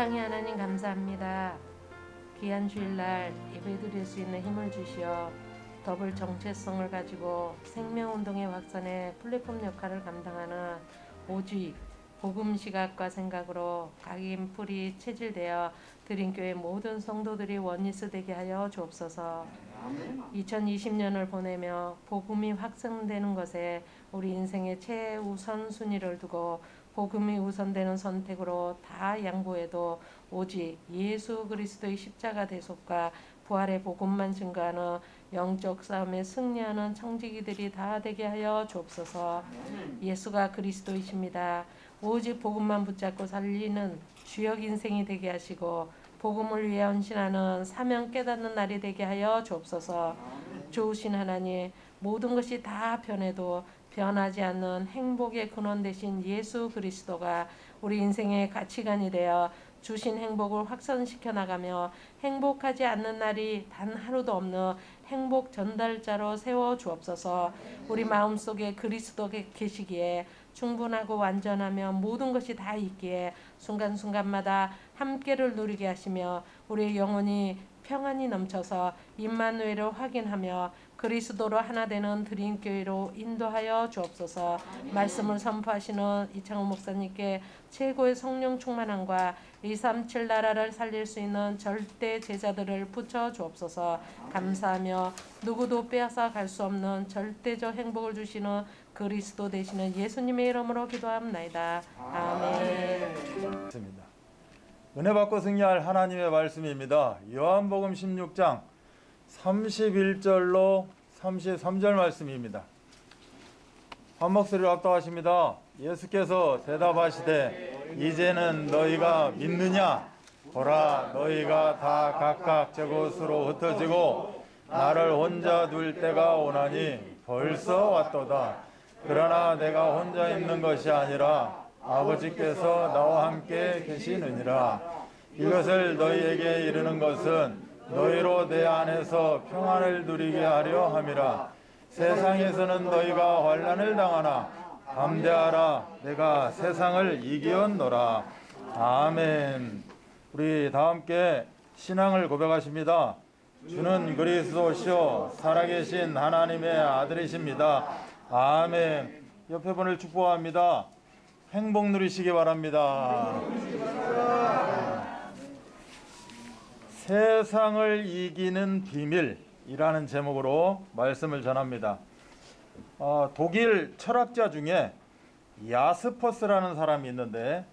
사랑의 하나님 감사합니다. 귀한 주일날 예배드릴 수 있는 힘을 주시어 더블 정체성을 가지고 생명운동의 확산에 플랫폼 역할을 감당하는 오직 복음 시각과 생각으로 각인 풀이 체질되어 드림교회 모든 성도들이 원리스 되게 하여 주옵소서. 2020년을 보내며 복음이 확산되는 것에 우리 인생의 최우선 순위를 두고 복음이 우선되는 선택으로 다 양보해도 오직 예수 그리스도의 십자가 대속과 부활의 복음만 증거하는 영적 싸움에 승리하는 청지기들이 다 되게 하여 주옵소서. 예수가 그리스도이십니다. 오직 복음만 붙잡고 살리는 주역 인생이 되게 하시고 복음을 위해 헌신하는 사명 깨닫는 날이 되게 하여 주옵소서. 좋으신 하나님, 모든 것이 다 변해도 변하지 않는 행복의 근원 되신 예수 그리스도가 우리 인생의 가치관이 되어 주신 행복을 확산시켜 나가며 행복하지 않는 날이 단 하루도 없는 행복 전달자로 세워 주옵소서. 우리 마음속에 그리스도 계시기에 충분하고 완전하며 모든 것이 다 있기에 순간순간마다 함께를 누리게 하시며 우리의 영혼이 평안이 넘쳐서 임마누엘을 확인하며 그리스도로 하나 되는 드림교회로 인도하여 주옵소서. 말씀을 선포하시는 이창호 목사님께 최고의 성령 충만함과 237 나라를 살릴 수 있는 절대 제자들을 붙여 주옵소서. 감사하며 누구도 빼앗아 갈 수 없는 절대적 행복을 주시는 그리스도 되시는 예수님의 이름으로 기도합나이다. 아멘. 은혜 받고 승리할 하나님의 말씀입니다. 요한복음 16장 31절로 33절 말씀입니다. 한 목소리로 합독하십니다. 예수께서 대답하시되 이제는 너희가 믿느냐? 보라, 너희가 다 각각 저곳으로 흩어지고 나를 혼자 둘 때가 오나니 벌써 왔도다. 그러나 내가 혼자 있는 것이 아니라 아버지께서 나와 함께 계시느니라. 이것을 너희에게 이르는 것은 너희로 내 안에서 평안을 누리게 하려 함이라. 세상에서는 너희가 환난을 당하나 담대하라. 내가 세상을 이기었노라. 아멘. 우리 다 함께 신앙을 고백하십니다. 주는 그리스도시요 살아계신 하나님의 아들이십니다. 아멘. 옆에 분을 축복합니다. 행복 누리시기 바랍니다. 세상을 이기는 비밀이라는 제목으로 말씀을 전합니다. 독일 철학자 중에 야스퍼스라는 사람이 있는데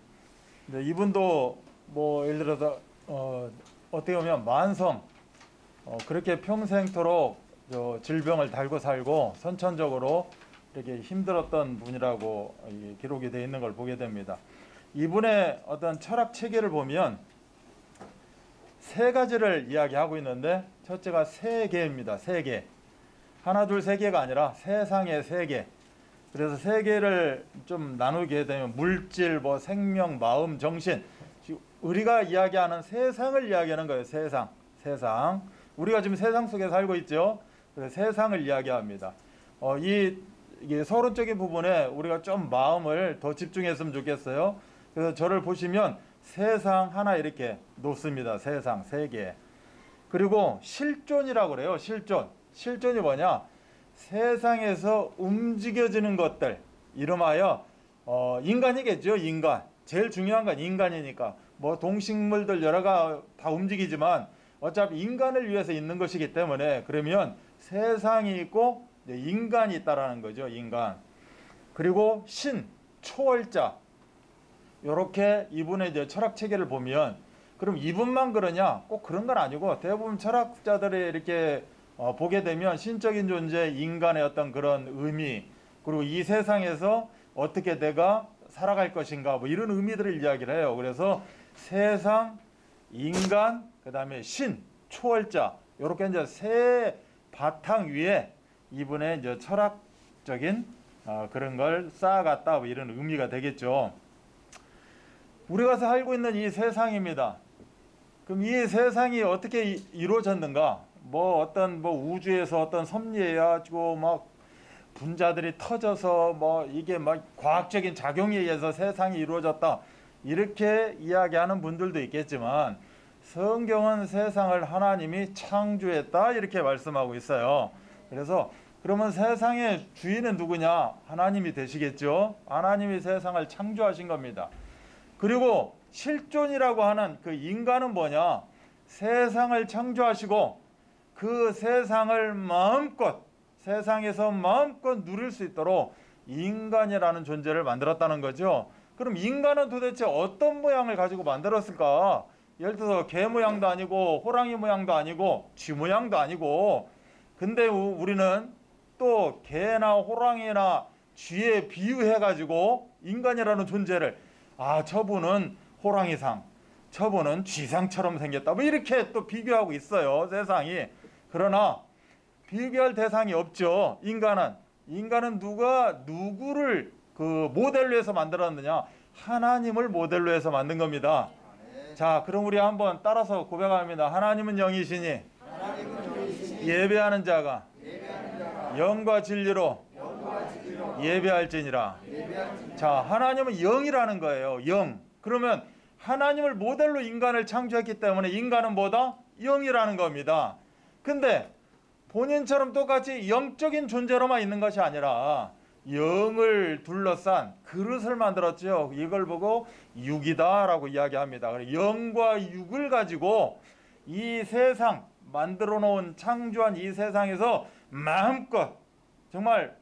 이분도 뭐 예를 들어서 어떻게 보면 만성 그렇게 평생토록 질병을 달고 살고 선천적으로 이렇게 힘들었던 분이라고 기록이 되어 있는 걸 보게 됩니다. 이분의 어떤 철학 체계를 보면 세 가지를 이야기하고 있는데 첫째가 세계입니다. 세계. 하나 둘 세 개가 아니라 세상의 세계. 그래서 세계를 좀 나누게 되면 물질, 뭐 생명, 마음, 정신, 우리가 이야기하는 세상을 이야기하는 거예요. 세상. 우리가 지금 세상 속에 살고 있죠. 그래서 세상을 이야기합니다. 이게 서론적인 부분에 우리가 좀 마음을 더 집중했으면 좋겠어요. 그래서 저를 보시면 세상 하나 이렇게 놓습니다. 세상, 세계. 그리고 실존이라고 그래요. 실존이 뭐냐? 세상에서 움직여지는 것들. 이름하여 인간이겠죠. 인간. 제일 중요한 건 인간이니까. 뭐 동식물들 여러가 다 움직이지만 어차피 인간을 위해서 있는 것이기 때문에 그러면 세상이 있고 인간이 있다라는 거죠. 인간. 그리고 신, 초월자. 요렇게 이분의 이제 철학 체계를 보면 그럼 이분만 그러냐? 꼭 그런 건 아니고 대부분 철학자들이 이렇게 보게 되면 신적인 존재, 인간의 어떤 그런 의미, 그리고 이 세상에서 어떻게 내가 살아갈 것인가 뭐 이런 의미들을 이야기를 해요. 그래서 세상, 인간, 그 다음에 신, 초월자 요렇게 이제 세 바탕 위에 이분의 이제 철학적인 그런 걸 쌓아갔다 뭐 이런 의미가 되겠죠. 우리가 살고 있는 이 세상입니다. 그럼 이 세상이 어떻게 이루어졌는가? 뭐 어떤 우주에서 어떤 섭리해 가지고 막 분자들이 터져서 뭐 이게 막 과학적인 작용에 의해서 세상이 이루어졌다. 이렇게 이야기하는 분들도 있겠지만 성경은 세상을 하나님이 창조했다 이렇게 말씀하고 있어요. 그래서 그러면 세상의 주인은 누구냐? 하나님이 되시겠죠. 하나님이 세상을 창조하신 겁니다. 그리고 실존이라고 하는 그 인간은 뭐냐? 세상을 창조하시고 그 세상을 마음껏, 세상에서 마음껏 누릴 수 있도록 인간이라는 존재를 만들었다는 거죠. 그럼 인간은 도대체 어떤 모양을 가지고 만들었을까? 예를 들어서 개 모양도 아니고 호랑이 모양도 아니고 쥐 모양도 아니고, 근데 우리는 또 개나 호랑이나 쥐에 비유해가지고 인간이라는 존재를, 아, 저분은 호랑이상, 저분은 쥐상처럼 생겼다, 뭐 이렇게 또 비교하고 있어요, 세상이. 그러나 비교할 대상이 없죠. 인간은 누가 누구를 그 모델로 해서 만들었느냐? 하나님을 모델로 해서 만든 겁니다. 자, 그럼 우리 한번 따라서 고백합니다. 하나님은 영이시니 예배하는 자가 영과 진리로 예배할지니라. 자, 하나님은 영이라는 거예요. 영. 그러면 하나님을 모델로 인간을 창조했기 때문에 인간은 뭐다? 영이라는 겁니다. 근데 본인처럼 똑같이 영적인 존재로만 있는 것이 아니라 영을 둘러싼 그릇을 만들었죠. 이걸 보고 육이다라고 이야기합니다. 영과 육을 가지고 이 세상 만들어 놓은, 창조한 이 세상에서 마음껏, 정말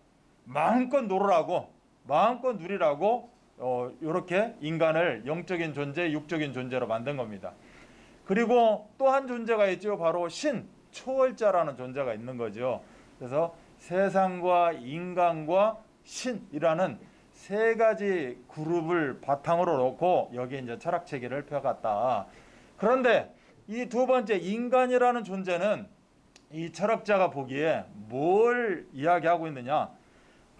마음껏 놀으라고, 마음껏 누리라고 이렇게 인간을 영적인 존재, 육적인 존재로 만든 겁니다. 그리고 또 한 존재가 있죠. 바로 신, 초월자라는 존재가 있는 거죠. 그래서 세상과 인간과 신이라는 세 가지 그룹을 바탕으로 놓고 여기에 이제 철학 체계를 펴갔다. 그런데 이 두 번째 인간이라는 존재는 이 철학자가 보기에 뭘 이야기하고 있느냐?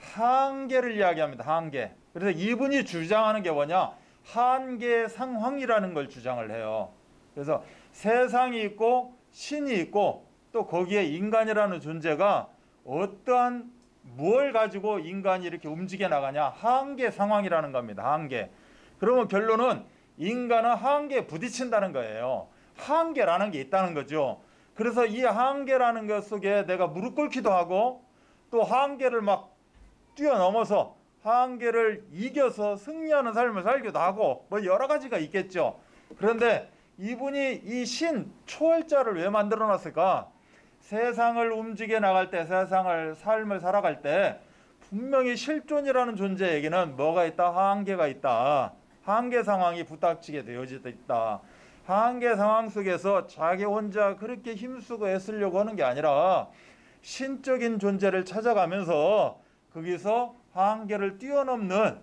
한계를 이야기합니다. 한계. 그래서 이분이 주장하는 게 뭐냐? 한계 상황이라는 걸 주장을 해요. 그래서 세상이 있고 신이 있고 또 거기에 인간이라는 존재가 어떠한 뭘 가지고 인간이 이렇게 움직여 나가냐? 한계 상황이라는 겁니다. 한계. 그러면 결론은 인간은 한계에 부딪힌다는 거예요. 한계라는 게 있다는 거죠. 그래서 이 한계라는 것 속에 내가 무릎 꿇기도 하고 또 한계를 막 뛰어넘어서 한계를 이겨서 승리하는 삶을 살기도 하고 뭐 여러 가지가 있겠죠. 그런데 이분이 이 신, 초월자를 왜 만들어 놨을까? 세상을 움직여 나갈 때, 삶을 살아갈 때 분명히 실존이라는 존재에게는 뭐가 있다? 한계가 있다. 한계 상황이 부닥치게 되어져 있다. 한계 상황 속에서 자기 혼자 그렇게 힘쓰고 애쓰려고 하는 게 아니라 신적인 존재를 찾아가면서 거기서 한계를 뛰어넘는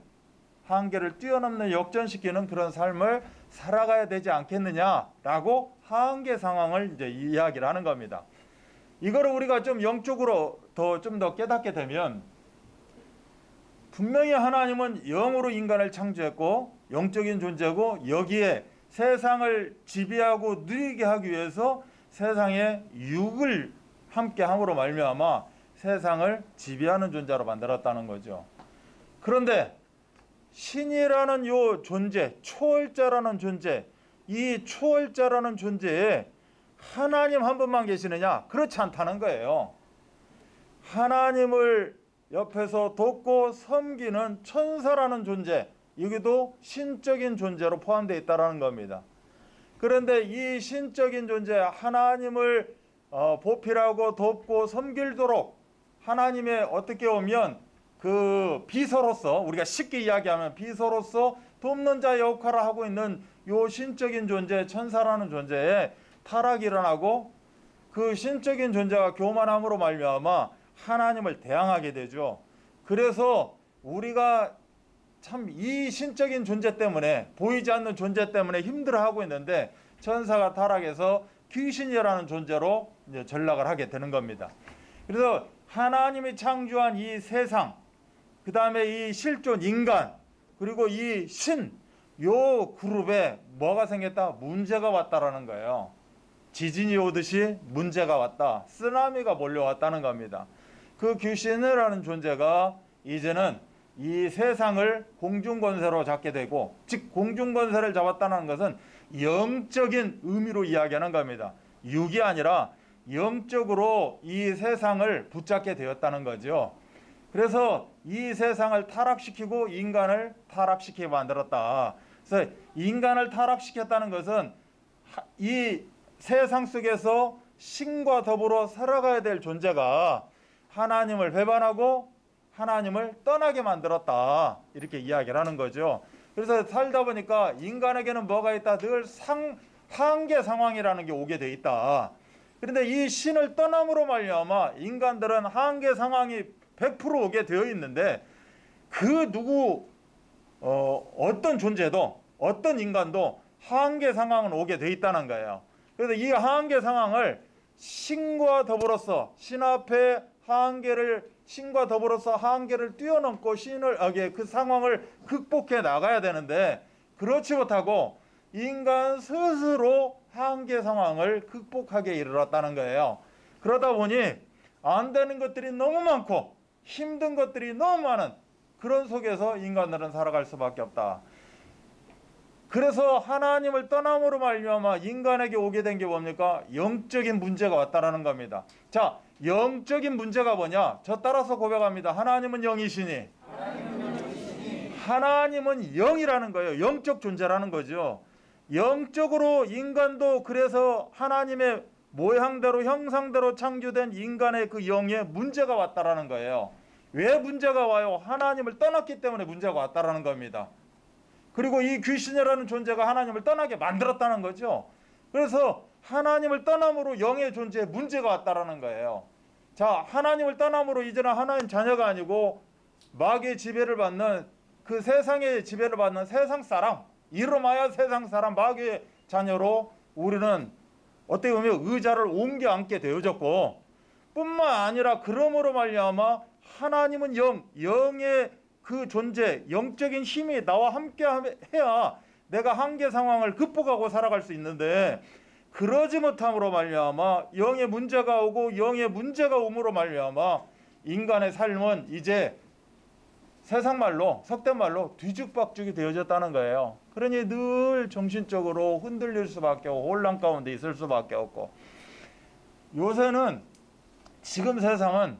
역전시키는 그런 삶을 살아가야 되지 않겠느냐라고 한계 상황을 이제 이야기를 하는 겁니다. 이거를 우리가 좀 영적으로 좀 더 깨닫게 되면 분명히 하나님은 영으로 인간을 창조했고 영적인 존재고 여기에 세상을 지배하고 누리게 하기 위해서 세상에 육을 함께 함으로 말미암아 세상을 지배하는 존재로 만들었다는 거죠. 그런데 신이라는 요 존재, 초월자라는 존재, 이 초월자라는 존재에 하나님 한 분만 계시느냐? 그렇지 않다는 거예요. 하나님을 옆에서 돕고 섬기는 천사라는 존재, 여기도 신적인 존재로 포함되어 있다는 겁니다. 그런데 이 신적인 존재, 하나님을 보필하고 돕고 섬기도록 하나님의 어떻게 보면 그 비서로서, 우리가 쉽게 이야기하면 비서로서 돕는 자 역할을 하고 있는 요 신적인 존재, 천사라는 존재에 타락이 일어나고 그 신적인 존재가 교만함으로 말미암아 하나님을 대항하게 되죠. 그래서 우리가 참 이 신적인 존재 때문에, 보이지 않는 존재 때문에 힘들어하고 있는데 천사가 타락해서 귀신이라는 존재로 이제 전락을 하게 되는 겁니다. 그래서 하나님이 창조한 이 세상, 그 다음에 이 실존 인간, 그리고 이 신, 요 그룹에 뭐가 생겼다? 문제가 왔다라는 거예요. 지진이 오듯이 문제가 왔다. 쓰나미가 몰려왔다는 겁니다. 그 귀신이라는 존재가 이제는 이 세상을 공중권세로 잡게 되고, 즉 공중권세를 잡았다는 것은 영적인 의미로 이야기하는 겁니다. 육이 아니라 영적으로 이 세상을 붙잡게 되었다는 거죠. 그래서 이 세상을 타락시키고 인간을 타락시키게 만들었다. 그래서 인간을 타락시켰다는 것은 이 세상 속에서 신과 더불어 살아가야 될 존재가 하나님을 배반하고 하나님을 떠나게 만들었다. 이렇게 이야기를 하는 거죠. 그래서 살다 보니까 인간에게는 뭐가 있다? 늘 한계 상황이라는 게 오게 돼 있다. 그런데 이 신을 떠남으로 말미암아 인간들은 한계 상황이 100% 오게 되어 있는데, 그 누구 어떤 존재도 어떤 인간도 한계 상황은 오게 돼 있다는 거예요. 그래서 이 한계 상황을 신과 더불어서 신 앞에 신과 더불어서 한계를 뛰어넘고 그 상황을 극복해 나가야 되는데, 그렇지 못하고 인간 스스로 한계 상황을 극복하게 이르렀다는 거예요. 그러다 보니 안 되는 것들이 너무 많고 힘든 것들이 너무 많은 그런 속에서 인간들은 살아갈 수밖에 없다. 그래서 하나님을 떠남으로 말미암아 인간에게 오게 된 게 뭡니까? 영적인 문제가 왔다라는 겁니다. 자, 영적인 문제가 뭐냐? 저 따라서 고백합니다. 하나님은 영이시니. 하나님은 영이라는 거예요. 영적 존재라는 거죠. 영적으로 인간도 그래서 하나님의 모양대로 형상대로 창조된 인간의 그 영에 문제가 왔다라는 거예요. 왜 문제가 와요? 하나님을 떠났기 때문에 문제가 왔다라는 겁니다. 그리고 이 귀신이라는 존재가 하나님을 떠나게 만들었다는 거죠. 그래서 하나님을 떠남으로 영의 존재에 문제가 왔다라는 거예요. 자, 하나님을 떠남으로 이제는 하나님 자녀가 아니고 마귀의 지배를 받는, 그 세상의 지배를 받는 세상 사람, 이름하여 세상 사람 마귀의 자녀로 우리는 어떻게 보면 의자를 옮겨 앉게 되어졌고, 뿐만 아니라 그러므로 말미암아 하나님은 영의 그 존재, 영적인 힘이 나와 함께 해야 내가 한계 상황을 극복하고 살아갈 수 있는데, 그러지 못함으로 말미암아 영의 문제가 오고 영의 문제가 옴으로 말미암아 인간의 삶은 이제 세상 말로, 속된 말로 뒤죽박죽이 되어졌다는 거예요. 그러니 늘 정신적으로 흔들릴 수밖에 없고 혼란 가운데 있을 수밖에 없고, 요새는 지금 세상은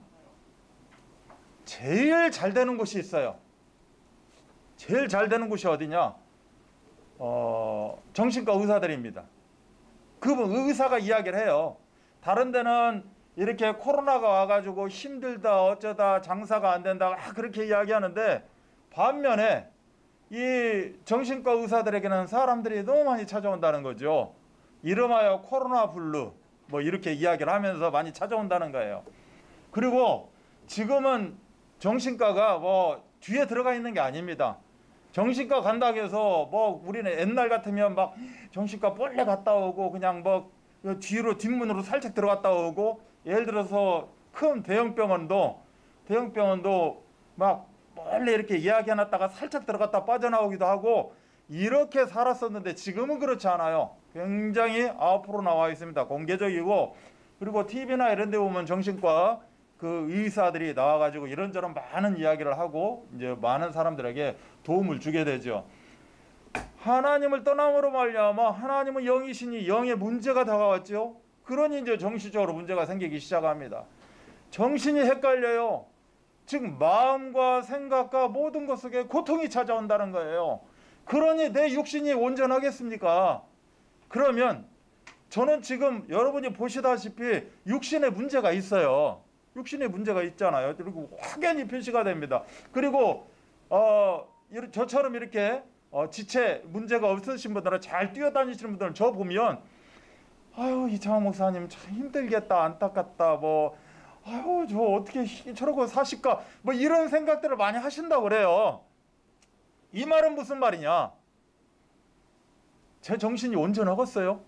제일 잘 되는 곳이 있어요. 제일 잘 되는 곳이 어디냐? 정신과 의사들입니다. 그분 의사가 이야기를 해요. 다른 데는 이렇게 코로나가 와가지고 힘들다 어쩌다 장사가 안 된다 그렇게 이야기하는데, 반면에 이 정신과 의사들에게는 사람들이 너무 많이 찾아온다는 거죠. 이름하여 코로나 블루 뭐 이렇게 이야기를 하면서 많이 찾아온다는 거예요. 그리고 지금은 정신과가 뭐 뒤에 들어가 있는 게 아닙니다. 정신과 간다고 해서 뭐 우리는 옛날 같으면 막 정신과 몰래 갔다 오고 그냥 뭐 뒤로 뒷문으로 살짝 들어갔다 오고, 예를 들어서 큰 대형병원도 막 몰래 이렇게 이야기해놨다가 살짝 들어갔다 빠져나오기도 하고 이렇게 살았었는데, 지금은 그렇지 않아요. 굉장히 앞으로 나와 있습니다. 공개적이고, 그리고 TV나 이런 데 보면 정신과 그 의사들이 나와가지고 이런저런 많은 이야기를 하고 이제 많은 사람들에게 도움을 주게 되죠. 하나님을 떠남으로 말미암아 하나님은 영이시니 영의 문제가 다가왔죠. 그러니 이제 정신적으로 문제가 생기기 시작합니다. 정신이 헷갈려요. 즉 마음과 생각과 모든 것 속에 고통이 찾아온다는 거예요. 그러니 내 육신이 온전하겠습니까? 그러면 저는 지금 여러분이 보시다시피 육신에 문제가 있어요. 육신에 문제가 있잖아요. 그리고 확연히 표시가 됩니다. 그리고 저처럼 이렇게 지체 문제가 없으신 분들은, 잘 뛰어다니시는 분들은 저 보면 아유 이창환 목사님 참 힘들겠다, 안타깝다, 뭐 아유 저 어떻게 저러고 사실까, 뭐 이런 생각들을 많이 하신다고 그래요. 이 말은 무슨 말이냐? 제 정신이 온전하겠어요?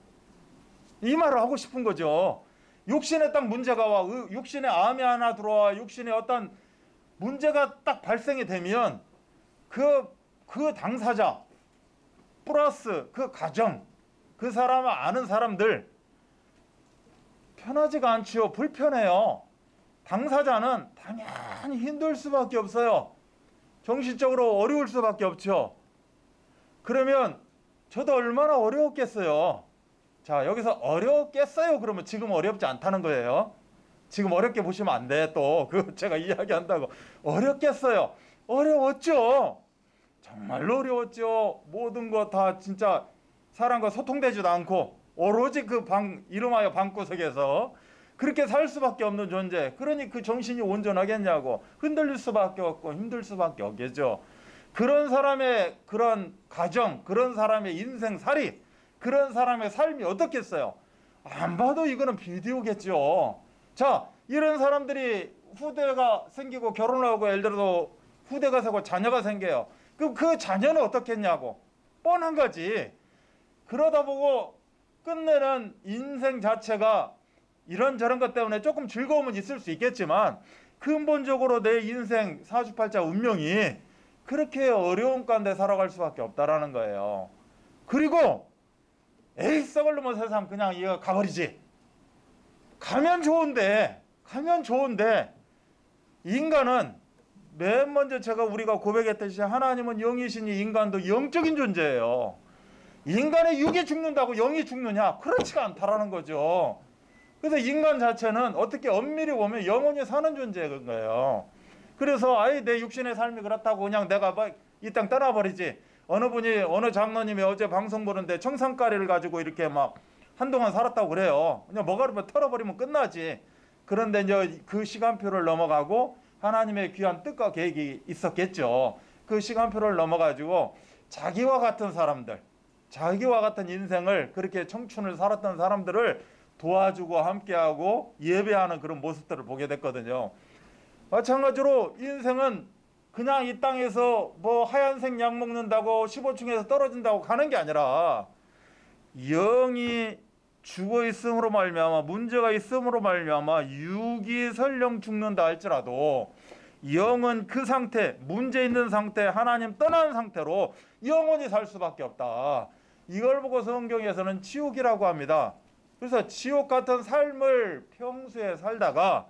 이 말을 하고 싶은 거죠. 육신에 딱 문제가 와, 육신에 암이 하나 들어와, 육신에 어떤 문제가 딱 발생이 되면 그 당사자 플러스 그 가정, 그 사람을 아는 사람들 편하지가 않지요. 불편해요. 당사자는 당연히 힘들 수밖에 없어요. 정신적으로 어려울 수밖에 없죠. 그러면 저도 얼마나 어려웠겠어요. 자, 여기서 어려웠겠어요 그러면 지금 어렵지 않다는 거예요. 지금 어렵게 보시면 안 돼. 또 그 제가 이야기한다고 어렵겠어요. 어려웠죠. 정말로 어려웠죠. 모든 거 다 진짜 사람과 소통되지도 않고 오로지 그 이름하여 방구석에서 그렇게 살 수밖에 없는 존재. 그러니 그 정신이 온전하겠냐고. 흔들릴 수밖에 없고 힘들 수밖에 없겠죠. 그런 사람의 그런 가정, 그런 사람의 인생살이, 그런 사람의 삶이 어떻겠어요? 안 봐도 이거는 비디오겠죠. 자, 이런 사람들이 후대가 생기고 결혼을 하고 예를 들어서 후대가 생기고 자녀가 생겨요. 그럼 그 자녀는 어떻겠냐고. 뻔한 거지. 그러다 보고 끝내는 인생 자체가 이런저런 것 때문에 조금 즐거움은 있을 수 있겠지만 근본적으로 내 인생 사주팔자 운명이 그렇게 어려운 가운데 살아갈 수밖에 없다라는 거예요. 그리고 에이 썩을 놈의 세상 그냥 이거 가버리지. 가면 좋은데 인간은 맨 먼저 우리가 고백했듯이 하나님은 영이시니 인간도 영적인 존재예요. 인간의 육이 죽는다고 영이 죽느냐? 그렇지가 않다라는 거죠. 그래서 인간 자체는 어떻게 엄밀히 보면 영원히 사는 존재인 거예요. 그래서 아예 내 육신의 삶이 그렇다고 그냥 내가 이 땅 떠나버리지. 어느 장로님이 어제 방송 보는데 청산가리를 가지고 이렇게 막 한동안 살았다고 그래요. 그냥 뭐가를 털어버리면 끝나지. 그런데 이제 그 시간표를 넘어가고 하나님의 귀한 뜻과 계획이 있었겠죠. 그 시간표를 넘어가지고 자기와 같은 사람들, 자기와 같은 인생을 그렇게 청춘을 살았던 사람들을 도와주고 함께하고 예배하는 그런 모습들을 보게 됐거든요. 마찬가지로 인생은 그냥 이 땅에서 뭐 하얀색 약 먹는다고 15층에서 떨어진다고 가는 게 아니라 영이 죽어 있음으로 말미암아 문제가 있음으로 말미암아 육이 설령 죽는다 할지라도 영은 그 상태, 문제 있는 상태, 하나님 떠난 상태로 영원히 살 수밖에 없다. 이걸 보고 성경에서는 지옥이라고 합니다. 그래서 지옥 같은 삶을 평소에 살다가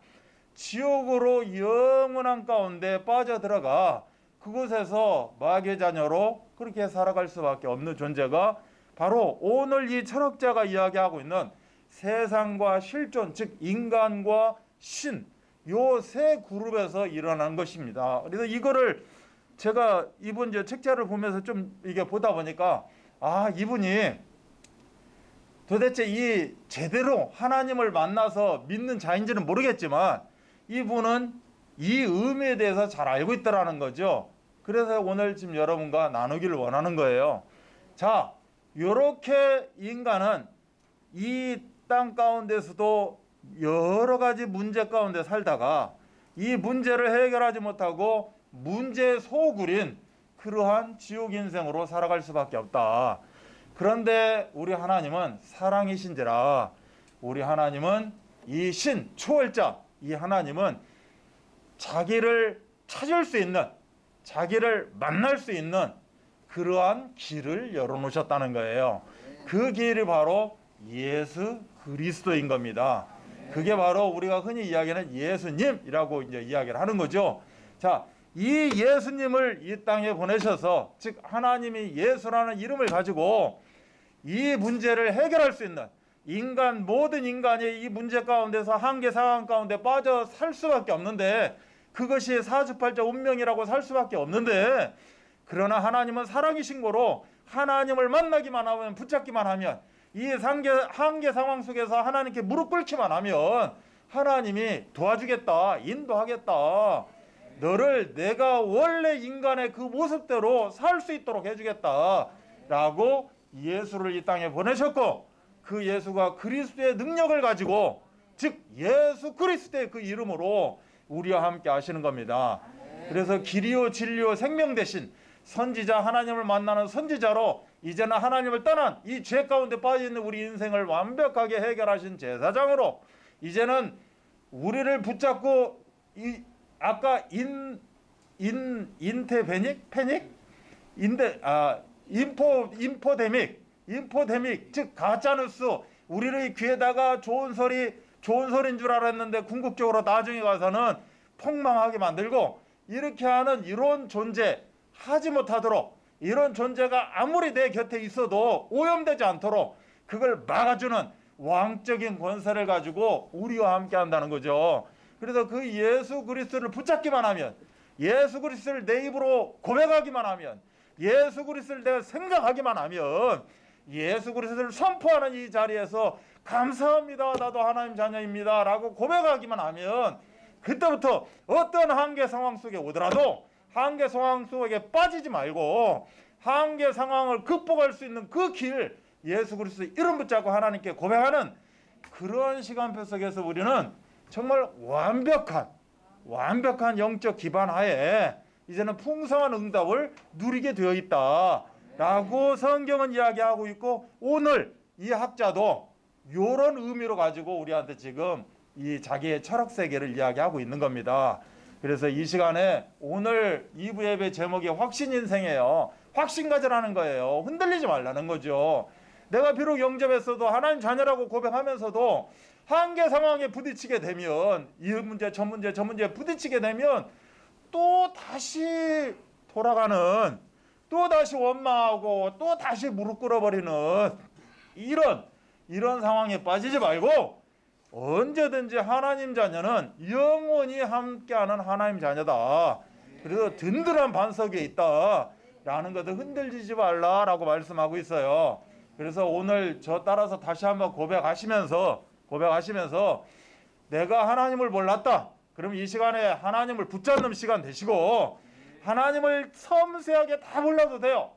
지옥으로 영원한 가운데 빠져들어가 그곳에서 마귀의 자녀로 그렇게 살아갈 수밖에 없는 존재가 바로 오늘 이 철학자가 이야기하고 있는 세상과 실존, 즉 인간과 신, 요 세 그룹에서 일어난 것입니다. 그래서 이거를 제가 이분 책자를 보면서 좀 이게 보다 보니까 이분이 도대체 이 제대로 하나님을 만나서 믿는 자인지는 모르겠지만 이분은 이 의미에 대해서 잘 알고 있더라는 거죠. 그래서 오늘 지금 여러분과 나누기를 원하는 거예요. 자, 이렇게 인간은 이 땅 가운데서도 여러 가지 문제 가운데 살다가 이 문제를 해결하지 못하고 문제 소굴인 그러한 지옥 인생으로 살아갈 수밖에 없다. 그런데 우리 하나님은 사랑이신지라 우리 하나님은 이 신, 초월자, 이 하나님은 자기를 찾을 수 있는, 자기를 만날 수 있는 그러한 길을 열어놓으셨다는 거예요. 그 길이 바로 예수 그리스도인 겁니다. 그게 바로 우리가 흔히 이야기하는 예수님이라고 이제 이야기를 하는 거죠. 자, 이 예수님을 이 땅에 보내셔서, 즉 하나님이 예수라는 이름을 가지고 이 문제를 해결할 수 있는 모든 인간이 이 문제 가운데서 한계 상황 가운데 빠져 살 수밖에 없는데 그것이 사주팔자 운명이라고 살 수밖에 없는데 그러나 하나님은 사랑이신 거로 하나님을 만나기만 하면 붙잡기만 하면 이 한계 상황 속에서 하나님께 무릎 꿇기만 하면 하나님이 도와주겠다, 인도하겠다. 너를 내가 원래 인간의 그 모습대로 살 수 있도록 해주겠다 라고 예수를 이 땅에 보내셨고 그 예수가 그리스도의 능력을 가지고 즉 예수 그리스도의 그 이름으로 우리와 함께 하시는 겁니다. 그래서 길이요 진리요 생명 대신 선지자, 하나님을 만나는 선지자로 이제는 하나님을 떠난 이 죄 가운데 빠져있는 우리 인생을 완벽하게 해결하신 제사장으로 이제는 우리를 붙잡고 아까 인포데믹 즉 가짜뉴스 우리의 귀에다가 좋은 소리인 줄 알았는데 궁극적으로 나중에 가서는 폭망하게 만들고 이렇게 하는 이런 존재 하지 못하도록, 이런 존재가 아무리 내 곁에 있어도 오염되지 않도록 그걸 막아주는 왕적인 권세를 가지고 우리와 함께 한다는 거죠. 그래서 그 예수 그리스도를 붙잡기만 하면, 예수 그리스도를 내 입으로 고백하기만 하면, 예수 그리스도를 내가 생각하기만 하면, 예수 그리스도를 선포하는 이 자리에서 감사합니다, 나도 하나님 자녀입니다 라고 고백하기만 하면, 그때부터 어떤 한계 상황 속에 오더라도 한계 상황 속에 빠지지 말고 한계 상황을 극복할 수 있는 그 길, 예수 그리스도 이름 붙잡고 하나님께 고백하는 그런 시간표 속에서 우리는 정말 완벽한 영적 기반 하에 이제는 풍성한 응답을 누리게 되어 있다라고 성경은 이야기하고 있고, 오늘 이 학자도 이런 의미로 가지고 우리한테 지금 이 자기의 철학 세계를 이야기하고 있는 겁니다. 그래서 이 시간에 오늘 2부 예배 제목이 확신 인생이에요. 확신 가져라는 거예요. 흔들리지 말라는 거죠. 내가 비록 영접했어도 하나님 자녀라고 고백하면서도 한계 상황에 부딪히게 되면, 이 문제 저 문제 부딪히게 되면 또 다시 돌아가는, 또 다시 원망하고 또 다시 무릎 꿇어버리는 이런 상황에 빠지지 말고, 언제든지 하나님 자녀는 영원히 함께하는 하나님 자녀다. 그래서 든든한 반석 위에 있다라는 것을 흔들리지 말라라고 말씀하고 있어요. 그래서 오늘 저 따라서 다시 한번 고백하시면서 내가 하나님을 몰랐다. 그럼 이 시간에 하나님을 붙잡는 시간 되시고, 하나님을 섬세하게 다 몰라도 돼요.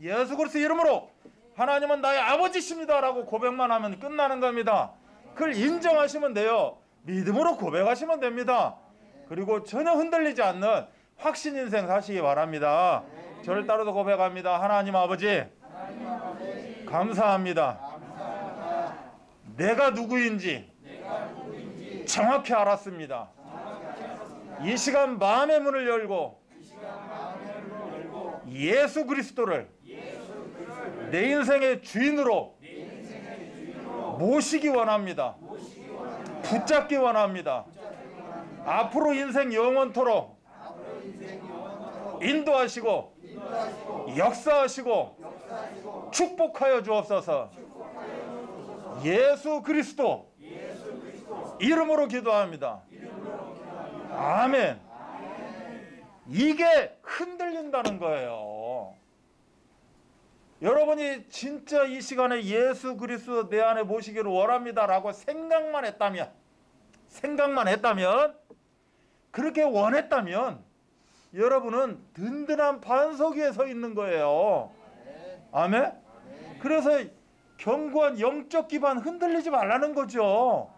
예수 그리스도 이름으로 하나님은 나의 아버지십니다 라고 고백만 하면 끝나는 겁니다. 그걸 인정하시면 돼요. 믿음으로 고백하시면 됩니다. 그리고 전혀 흔들리지 않는 확신 인생 사시기 바랍니다. 저를 따라서 고백합니다. 하나님 아버지, 감사합니다. 내가 누구인지 정확히 알았습니다. 이 시간 마음의 문을 열고 예수 그리스도를 내 인생의 주인으로 모시기 원합니다. 붙잡기 원합니다. 앞으로 인생 영원토록 인도하시고 역사하시고 축복하여 주옵소서. 예수 그리스도 이름으로 기도합니다. 아멘. 이게 흔들린다는 거예요. 여러분이 진짜 이 시간에 예수 그리스도 내 안에 모시기를 원합니다 라고 생각만 했다면, 그렇게 원했다면 여러분은 든든한 반석 위에 서 있는 거예요. 아멘. 그래서 견고한 영적 기반 흔들리지 말라는 거죠.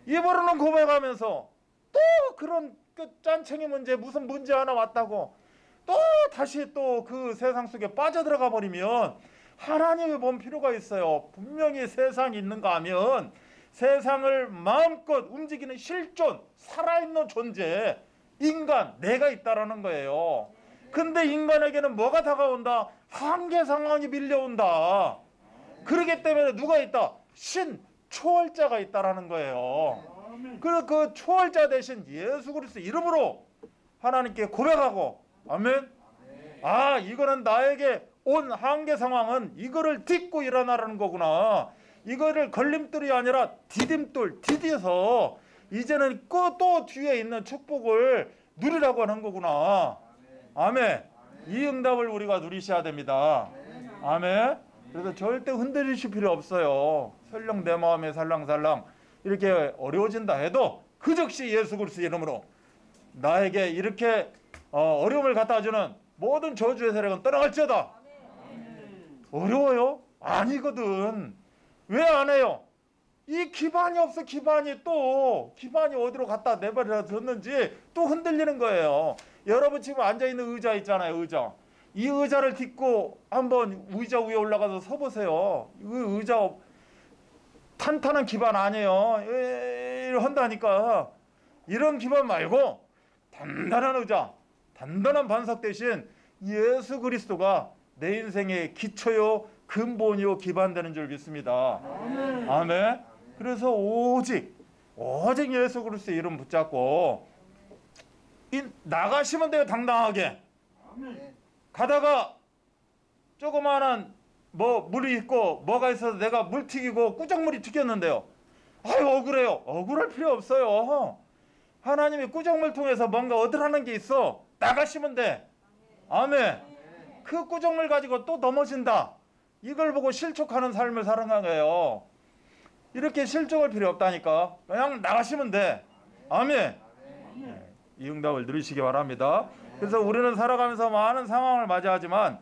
입으로는 고백하면서 또 그런 짠챙이 문제, 무슨 문제 하나 왔다고 또 다시 또 그 세상 속에 빠져들어가 버리면 하나님을 본 필요가 있어요. 분명히 세상이 있는가 하면 세상을 마음껏 움직이는 실존, 살아있는 존재, 인간, 내가 있다라는 거예요. 근데 인간에게는 뭐가 다가온다? 한계 상황이 밀려온다. 그렇기 때문에 누가 있다? 초월자가 있다라는 거예요. 그래서 그 초월자 대신 예수 그리스도 이름으로 하나님께 고백하고, 아멘. 아, 이거는 나에게 온 한계 상황은 이거를 딛고 일어나라는 거구나. 이거를 걸림돌이 아니라 디뎌서 이제는 또 뒤에 있는 축복을 누리라고 하는 거구나. 아멘. 이 응답을 우리가 누리셔야 됩니다. 아멘. 그래서 절대 흔들리실 필요 없어요. 설령 내 마음에 살랑살랑 이렇게 어려워진다 해도 그 즉시 예수 그리스도 이름으로 나에게 이렇게 어려움을 갖다 주는 모든 저주의 세력은 떠나갈지어다. 어려워요? 아니거든. 왜 안 해요? 이 기반이 없어. 기반이 어디로 갖다 내버려 뒀는지 또 흔들리는 거예요. 여러분 지금 앉아있는 의자 있잖아요. 의자. 이 의자를 딛고 한번 의자 위에 올라가서 서보세요. 그 의자 탄탄한 기반 아니에요. 한다니까. 이런 기반 말고 단단한 의자, 단단한 반석 대신 예수 그리스도가 내 인생의 기초요, 근본이요, 기반되는 줄 믿습니다. 아멘. 그래서 오직 예수 그리스도의 이름 붙잡고 나가시면 돼요. 당당하게. 아멘. 가다가 조그마한 뭐 물이 있고 뭐가 있어서 내가 물 튀기고 꾸정물이 튀겼는데요. 아유 억울해요. 억울할 필요 없어요. 하나님이 꾸정물 통해서 뭔가 얻으라는 게 있어. 나가시면 돼. 아멘. 그 꾸정물 가지고 또 넘어진다. 이걸 보고 실족하는 삶을 살아간 거예요. 이렇게 실족할 필요 없다니까. 그냥 나가시면 돼. 아멘. 이 응답을 누리시기 바랍니다. 그래서 우리는 살아가면서 많은 상황을 맞이하지만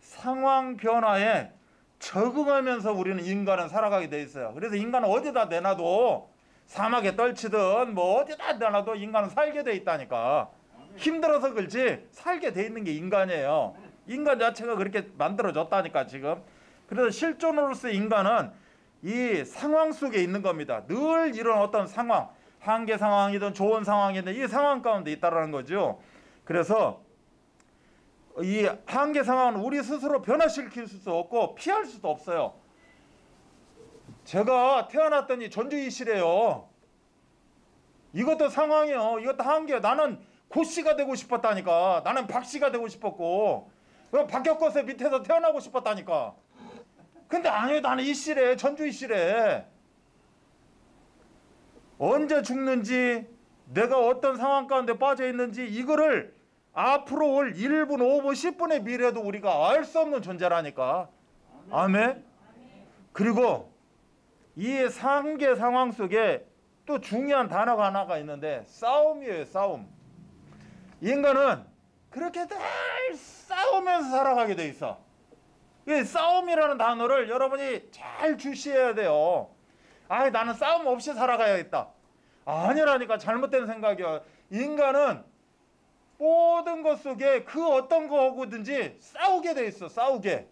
상황 변화에 적응하면서 우리는 인간은 살아가게 돼 있어요. 그래서 인간은 어디다 내놔도 사막에 떨치든 뭐 어디다 내놔도 인간은 살게 돼 있다니까. 힘들어서 그렇지 살게 돼 있는 게 인간이에요. 인간 자체가 그렇게 만들어졌다니까 지금. 그래서 실존으로서의 인간은 이 상황 속에 있는 겁니다. 늘 이런 어떤 상황, 한계 상황이든 좋은 상황이든 이 상황 가운데 있다라는 거죠. 그래서 이 한계 상황은 우리 스스로 변화시킬 수도 없고 피할 수도 없어요. 제가 태어났더니 전주이시래요. 이것도 상황이에요. 이것도 한계예요. 나는 고씨가 되고 싶었다니까. 나는 박씨가 되고 싶었고 박혁거세 밑에서 태어나고 싶었다니까. 근데 아니요, 나는 이씨래. 전주이씨래. 언제 죽는지, 내가 어떤 상황 가운데 빠져 있는지 이거를 앞으로 올 1분, 5분, 10분의 미래도 우리가 알 수 없는 존재라니까. 아멘. 그리고 이 상계 상황 속에 또 중요한 단어가 하나가 있는데 싸움이에요. 싸움. 인간은 그렇게 늘 싸우면서 살아가게 돼 있어. 이 싸움이라는 단어를 여러분이 잘 주시해야 돼요. 아, 나는 싸움 없이 살아가야겠다. 아니라니까. 잘못된 생각이야. 인간은 모든 것 속에 그 어떤 거하고든지 싸우게 돼 있어. 싸우게.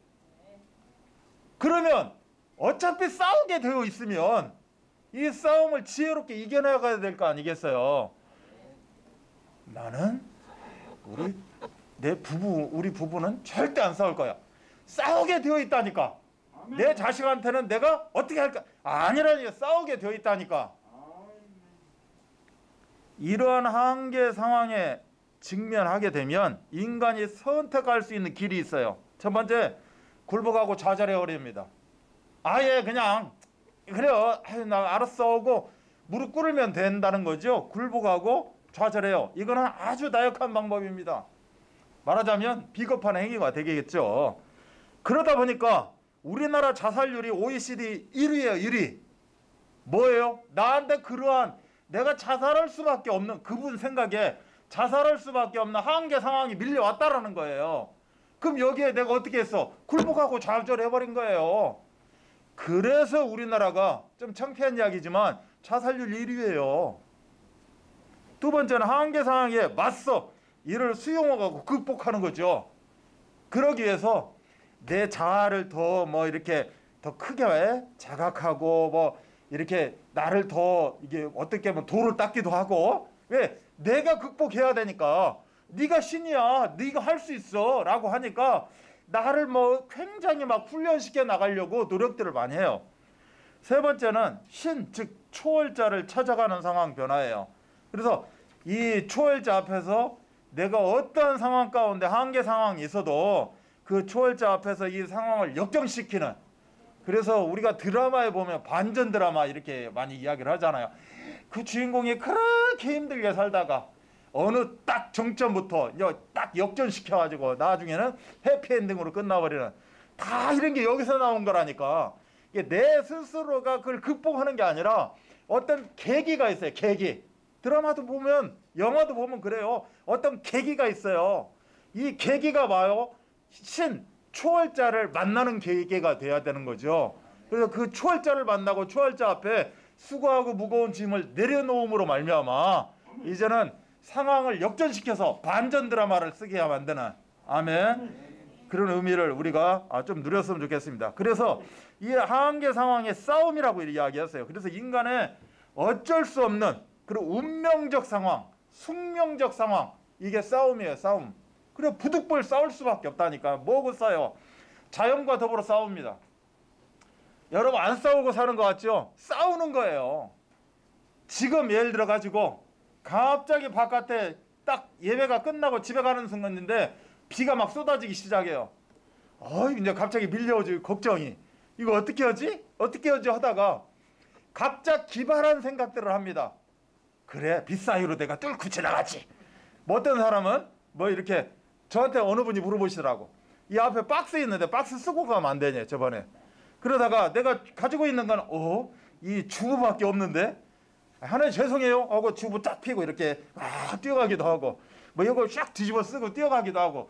그러면 어차피 싸우게 되어 있으면 이 싸움을 지혜롭게 이겨나가야 될 거 아니겠어요? 나는 우리 부부는 절대 안 싸울 거야. 싸우게 되어 있다니까. 내 자식한테는 내가 어떻게 할까? 아니라니까. 싸우게 되어 있다니까. 이러한 한계 상황에 직면하게 되면 인간이 선택할 수 있는 길이 있어요. 첫 번째, 굴복하고 좌절해 버립니다. 아예 그냥 그래요. 아유, 나 알았어 하고 무릎 꿇으면 된다는 거죠. 굴복하고 좌절해요. 이거는 아주 나약한 방법입니다. 말하자면 비겁한 행위가 되겠죠. 그러다 보니까 우리나라 자살률이 OECD 1위예요. 1위. 뭐예요? 나한테 그러한 내가 자살할 수밖에 없는 그분 생각에 자살할 수밖에 없는 한계 상황이 밀려왔다라는 거예요. 그럼 여기에 내가 어떻게 했어? 굴복하고 좌절해버린 거예요. 그래서 우리나라가 좀 창피한 이야기지만 자살률 1위예요. 두 번째는 한계 상황에 맞서 이를 수용하고 극복하는 거죠. 그러기 위해서 내 자아를 더 뭐 이렇게 더 크게 자각하고 뭐 이렇게 나를 더 이게 어떻게 보면 돌을 닦기도 하고. 왜? 내가 극복해야 되니까. 네가 신이야. 네가 할 수 있어 라고 하니까 나를 뭐 굉장히 막 훈련시켜 나가려고 노력들을 많이 해요. 세 번째는 신, 즉 초월자를 찾아가는 상황 변화예요. 그래서 이 초월자 앞에서 내가 어떤 상황 가운데 한계 상황이 있어도 그 초월자 앞에서 이 상황을 역전시키는. 그래서 우리가 드라마에 보면 반전 드라마 이렇게 많이 이야기를 하잖아요. 그 주인공이 그렇게 힘들게 살다가 어느 딱 정점부터 딱 역전시켜가지고 나중에는 해피엔딩으로 끝나버리는, 다 이런 게 여기서 나온 거라니까. 이게 내 스스로가 그걸 극복하는 게 아니라 어떤 계기가 있어요. 계기. 드라마도 보면 영화도 보면 그래요. 어떤 계기가 있어요. 이 계기가 뭐요? 신, 초월자를 만나는 계기가 돼야 되는 거죠. 그래서 그 초월자를 만나고 초월자 앞에 수고하고 무거운 짐을 내려놓음으로 말미암아 이제는 상황을 역전시켜서 반전 드라마를 쓰게 만드는, 아멘, 그런 의미를 우리가 좀 누렸으면 좋겠습니다. 그래서 이 한계 상황의 싸움이라고 이야기했어요. 그래서 인간의 어쩔 수 없는 그런 운명적 상황, 숙명적 상황, 이게 싸움이에요. 싸움. 그래 부득불 싸울 수밖에 없다니까. 뭐고 싸요? 자연과 더불어 싸웁니다. 여러분 안 싸우고 사는 것 같죠? 싸우는 거예요. 지금 예를 들어 가지고 갑자기 바깥에 딱 예배가 끝나고 집에 가는 순간인데 비가 막 쏟아지기 시작해요. 이제 갑자기 밀려오지 걱정이. 이거 어떻게 하지? 어떻게 하지 하다가 각자 기발한 생각들을 합니다. 그래, 빗 사이로 내가 뚫고 지나가지. 뭐 어떤 사람은 뭐 이렇게 저한테 어느 분이 물어보시더라고. 이 앞에 박스 있는데 박스 쓰고 가면 안 되냐 저번에. 그러다가 내가 가지고 있는 건 이 주부밖에 없는데 하나님 죄송해요 하고 주부 딱 피고 이렇게 뛰어가기도 하고 뭐 이거 샥 뒤집어 쓰고 뛰어가기도 하고.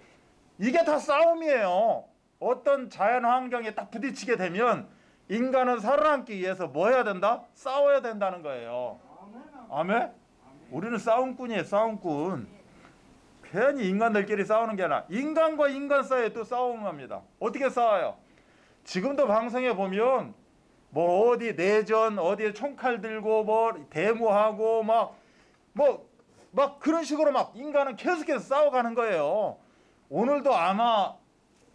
이게 다 싸움이에요. 어떤 자연 환경에 딱 부딪히게 되면 인간은 살아남기 위해서 뭐 해야 된다? 싸워야 된다는 거예요. 아멘? 우리는 싸움꾼이에요. 싸움꾼. 괜히 인간들끼리 싸우는 게 아니라 인간과 인간 사이에 또 싸움을 합니다. 어떻게 싸워요? 지금도 방송에 보면 뭐 어디 내전 어디에 총칼 들고 뭐 데모하고 막 그런 식으로 막 인간은 계속해서 싸워가는 거예요. 오늘도 아마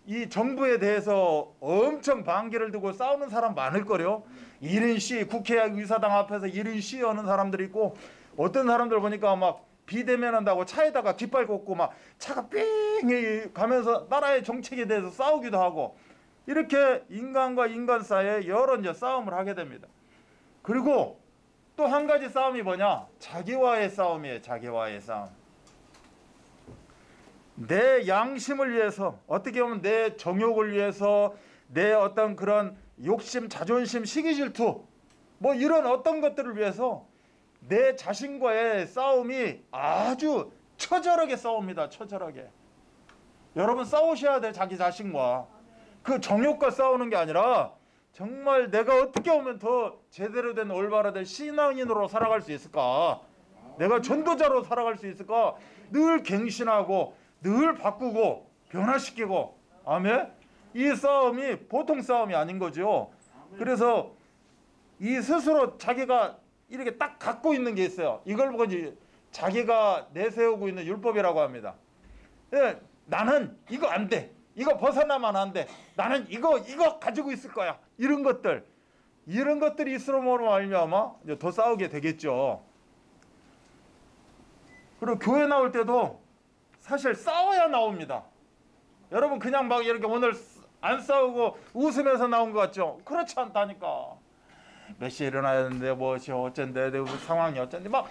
이 정부에 대해서 엄청 반기를 두고 싸우는 사람 많을 거요. 1인 시위, 국회의사당 앞에서 1인 시위하는 사람들이 있고 어떤 사람들 보니까 막 비대면한다고 차에다가 깃발 꽂고 막 차가 삥 가면서 나라의 정책에 대해서 싸우기도 하고 이렇게 인간과 인간 사이에 여러 이제 싸움을 하게 됩니다. 그리고 또 한 가지 싸움이 뭐냐? 자기와의 싸움이에요. 자기와의 싸움. 내 양심을 위해서, 어떻게 보면 내 정욕을 위해서, 내 어떤 그런 욕심, 자존심, 시기 질투 뭐 이런 어떤 것들을 위해서 내 자신과의 싸움이 아주 처절하게 싸웁니다. 처절하게. 여러분 싸우셔야 돼. 자기 자신과. 그 정욕과 싸우는 게 아니라 정말 내가 어떻게 하면 더 제대로 된 올바로 된 신앙인으로 살아갈 수 있을까? 내가 전도자로 살아갈 수 있을까? 늘 갱신하고 늘 바꾸고 변화시키고. 아멘? 이 싸움이 보통 싸움이 아닌 거죠. 그래서 이 스스로 자기가 이렇게 딱 갖고 있는 게 있어요. 이걸 보고 이제 자기가 내세우고 있는 율법이라고 합니다. 예, 나는 이거 안 돼. 이거 벗어나면 안 돼. 나는 이거 가지고 있을 거야. 이런 것들이 있으므로 말미암아 더 싸우게 되겠죠. 그리고 교회 나올 때도 사실 싸워야 나옵니다. 여러분 그냥 막 이렇게 오늘 안 싸우고 웃으면서 나온 것 같죠? 그렇지 않다니까. 몇 시에 일어나야 되는데 뭐지 어쩐데 내 상황이 어쩐데 막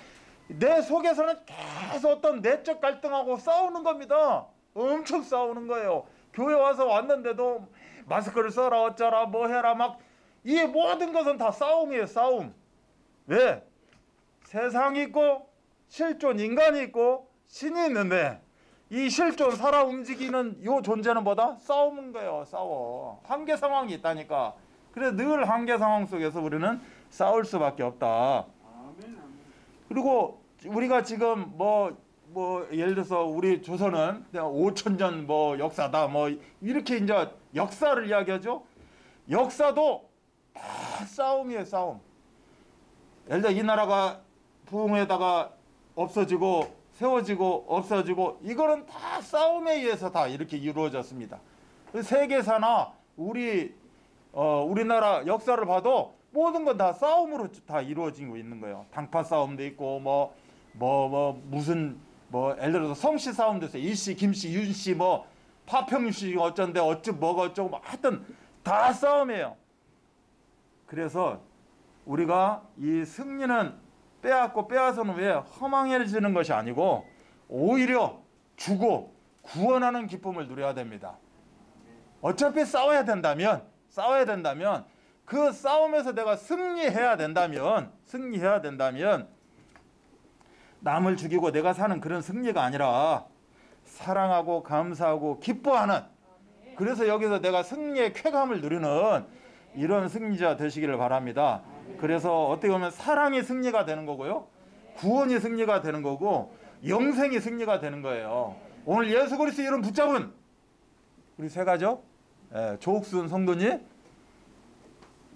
내 속에서는 계속 어떤 내적 갈등하고 싸우는 겁니다. 엄청 싸우는 거예요. 교회 와서 왔는데도 마스크를 써라 어쩌라 뭐 해라 막 이 모든 것은 다 싸움이에요. 싸움. 왜? 세상이 있고 실존 인간이 있고 신이 있는데 이 실존 살아 움직이는 이 존재는 뭐다? 싸우는 거예요. 싸워. 한계 상황이 있다니까. 그래서 늘 한계 상황 속에서 우리는 싸울 수밖에 없다. 그리고 우리가 지금 뭐 예를 들어서 우리 조선은 5,000년 뭐 역사다 뭐 이렇게 이제 역사를 이야기하죠. 역사도 다 싸움이에요. 싸움. 예를 들어 이 나라가 부흥회다가 없어지고 세워지고 없어지고 이거는 다 싸움에 의해서 다 이렇게 이루어졌습니다. 세계사나 우리나라 역사를 봐도 모든 건 다 싸움으로 다 이루어지고 있는 거예요. 당파 싸움도 있고 무슨 예를 들어서 성씨 싸움도 있어요. 일씨, 김씨, 윤씨, 뭐 파평씨 어쩐데 뭐가 어쩌고 하여튼 다 싸움이에요. 그래서 우리가 이 승리는 빼앗고는 왜 허망해지는 것이 아니고 오히려 주고 구원하는 기쁨을 누려야 됩니다. 어차피 싸워야 된다면 그 싸움에서 내가 승리해야 된다면 남을 죽이고 내가 사는 그런 승리가 아니라 사랑하고 감사하고 기뻐하는, 그래서 여기서 내가 승리의 쾌감을 누리는 이런 승리자 되시기를 바랍니다. 그래서 어떻게 보면 사랑이 승리가 되는 거고요, 구원이 승리가 되는 거고, 영생이 승리가 되는 거예요. 오늘 예수 그리스도 이름 붙잡은 우리 세 가족, 조옥순 성도님,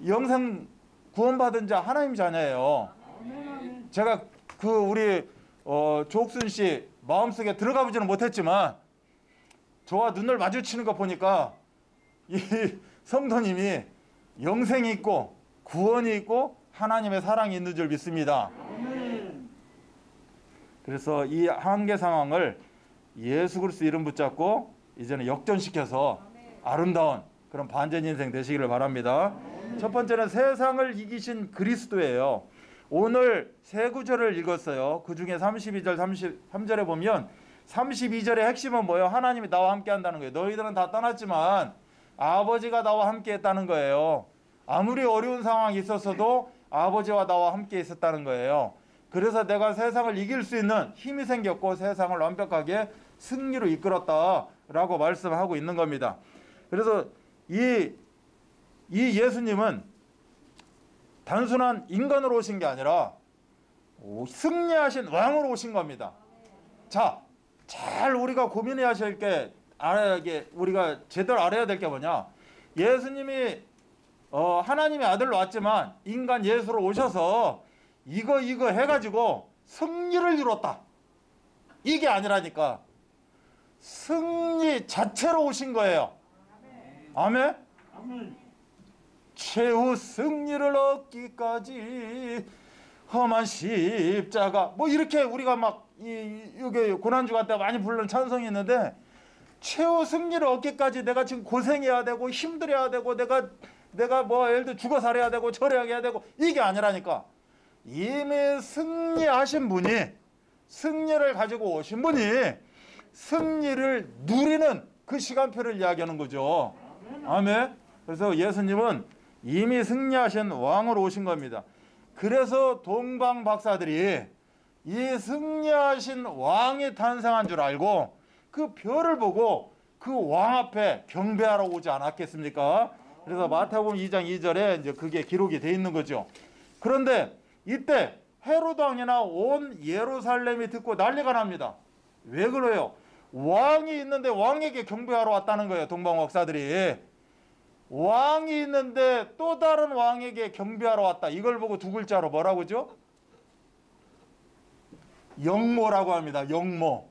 영생 구원받은 자 하나님 자녀예요. 제가 우리 조옥순 씨 마음속에 들어가 보지는 못했지만 저와 눈을 마주치는 거 보니까 이 성도님이 영생이 있고 구원이 있고 하나님의 사랑이 있는 줄 믿습니다. 그래서 이 한계 상황을 예수 그리스도 이름 붙잡고 이제는 역전시켜서 아름다운 그런 반전 인생 되시기를 바랍니다. 첫 번째는 세상을 이기신 그리스도예요. 오늘 세 구절을 읽었어요. 그 중에 32절, 33절에 보면 32절의 핵심은 뭐예요? 하나님이 나와 함께 한다는 거예요. 너희들은 다 떠났지만 아버지가 나와 함께 했다는 거예요. 아무리 어려운 상황이 있었어도 아버지와 나와 함께 있었다는 거예요. 그래서 내가 세상을 이길 수 있는 힘이 생겼고 세상을 완벽하게 승리로 이끌었다라고 말씀하고 있는 겁니다. 그래서 이 예수님은 단순한 인간으로 오신 게 아니라 승리하신 왕으로 오신 겁니다. 자, 잘 우리가 고민해야 하실 게 우리가 제대로 알아야 될 게 뭐냐? 예수님이 하나님의 아들로 왔지만 인간 예수로 오셔서 이거 해가지고 승리를 이뤘다. 이게 아니라니까. 승리 자체로 오신 거예요. 아멘? 최후 승리를 얻기까지 험한 십자가, 뭐 이렇게 우리가 막 이게 고난주간 때 많이 부르는 찬송이 있는데, 최후 승리를 얻기까지 내가 지금 고생해야 되고 힘들어야 되고 내가 뭐 예를 들어 죽어 살아야 되고 절약해야 되고 이게 아니라니까. 이미 승리하신 분이, 승리를 가지고 오신 분이 승리를 누리는 그 시간표를 이야기하는 거죠. 아멘. 그래서 예수님은 이미 승리하신 왕으로 오신 겁니다. 그래서 동방 박사들이 이 승리하신 왕이 탄생한 줄 알고 그 별을 보고 그 왕 앞에 경배하러 오지 않았겠습니까? 그래서 마태복음 2장 2절에 이제 그게 기록이 돼 있는 거죠. 그런데 이때 헤로드 왕이나 온 예루살렘이 듣고 난리가 납니다. 왜 그래요? 왕이 있는데 왕에게 경배하러 왔다는 거예요. 동방 박사들이. 왕이 있는데 또 다른 왕에게 경배하러 왔다. 이걸 보고 두 글자로 뭐라고 하죠? 영모라고 합니다. 영모.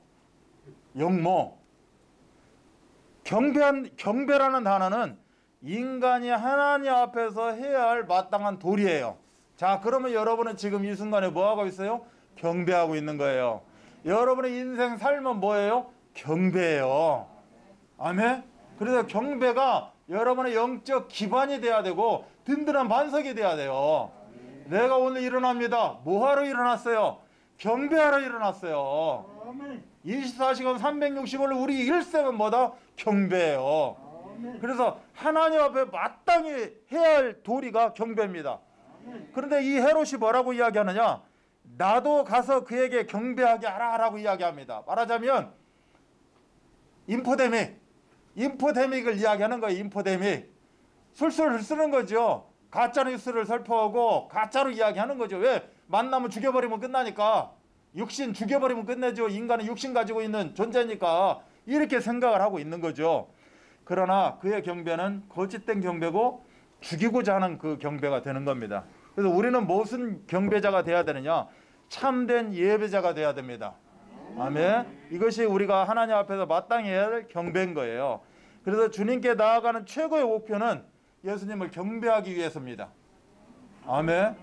경배라는 단어는 인간이 하나님 앞에서 해야 할 마땅한 도리예요. 자, 그러면 여러분은 지금 이 순간에 뭐 하고 있어요? 경배하고 있는 거예요. 여러분의 인생 삶은 뭐예요? 경배예요. 아멘? 그래서 경배가 여러분의 영적 기반이 돼야 되고 든든한 반석이 돼야 돼요. 내가 오늘 일어납니다. 뭐하러 일어났어요? 경배하러 일어났어요. 24시간 365일 우리 일생은 뭐다? 경배예요. 그래서 하나님 앞에 마땅히 해야 할 도리가 경배입니다. 그런데 이 헤롯이 뭐라고 이야기하느냐? 나도 가서 그에게 경배하게 하라라고 이야기합니다. 말하자면 인포데믹을 이야기하는 거예요. 인포데믹. 술술 쓰는 거죠. 가짜뉴스를 살포하고 가짜로 이야기하는 거죠. 왜? 만나면 죽여버리면 끝나니까. 육신 죽여버리면 끝내죠. 인간은 육신 가지고 있는 존재니까 이렇게 생각을 하고 있는 거죠. 그러나 그의 경배는 거짓된 경배고 죽이고자 하는 그 경배가 되는 겁니다. 그래서 우리는 무슨 경배자가 돼야 되느냐? 참된 예배자가 돼야 됩니다. 아멘. 이것이 우리가 하나님 앞에서 마땅히 해야 할 경배인 거예요. 그래서 주님께 나아가는 최고의 목표는 예수님을 경배하기 위해서입니다. 아멘.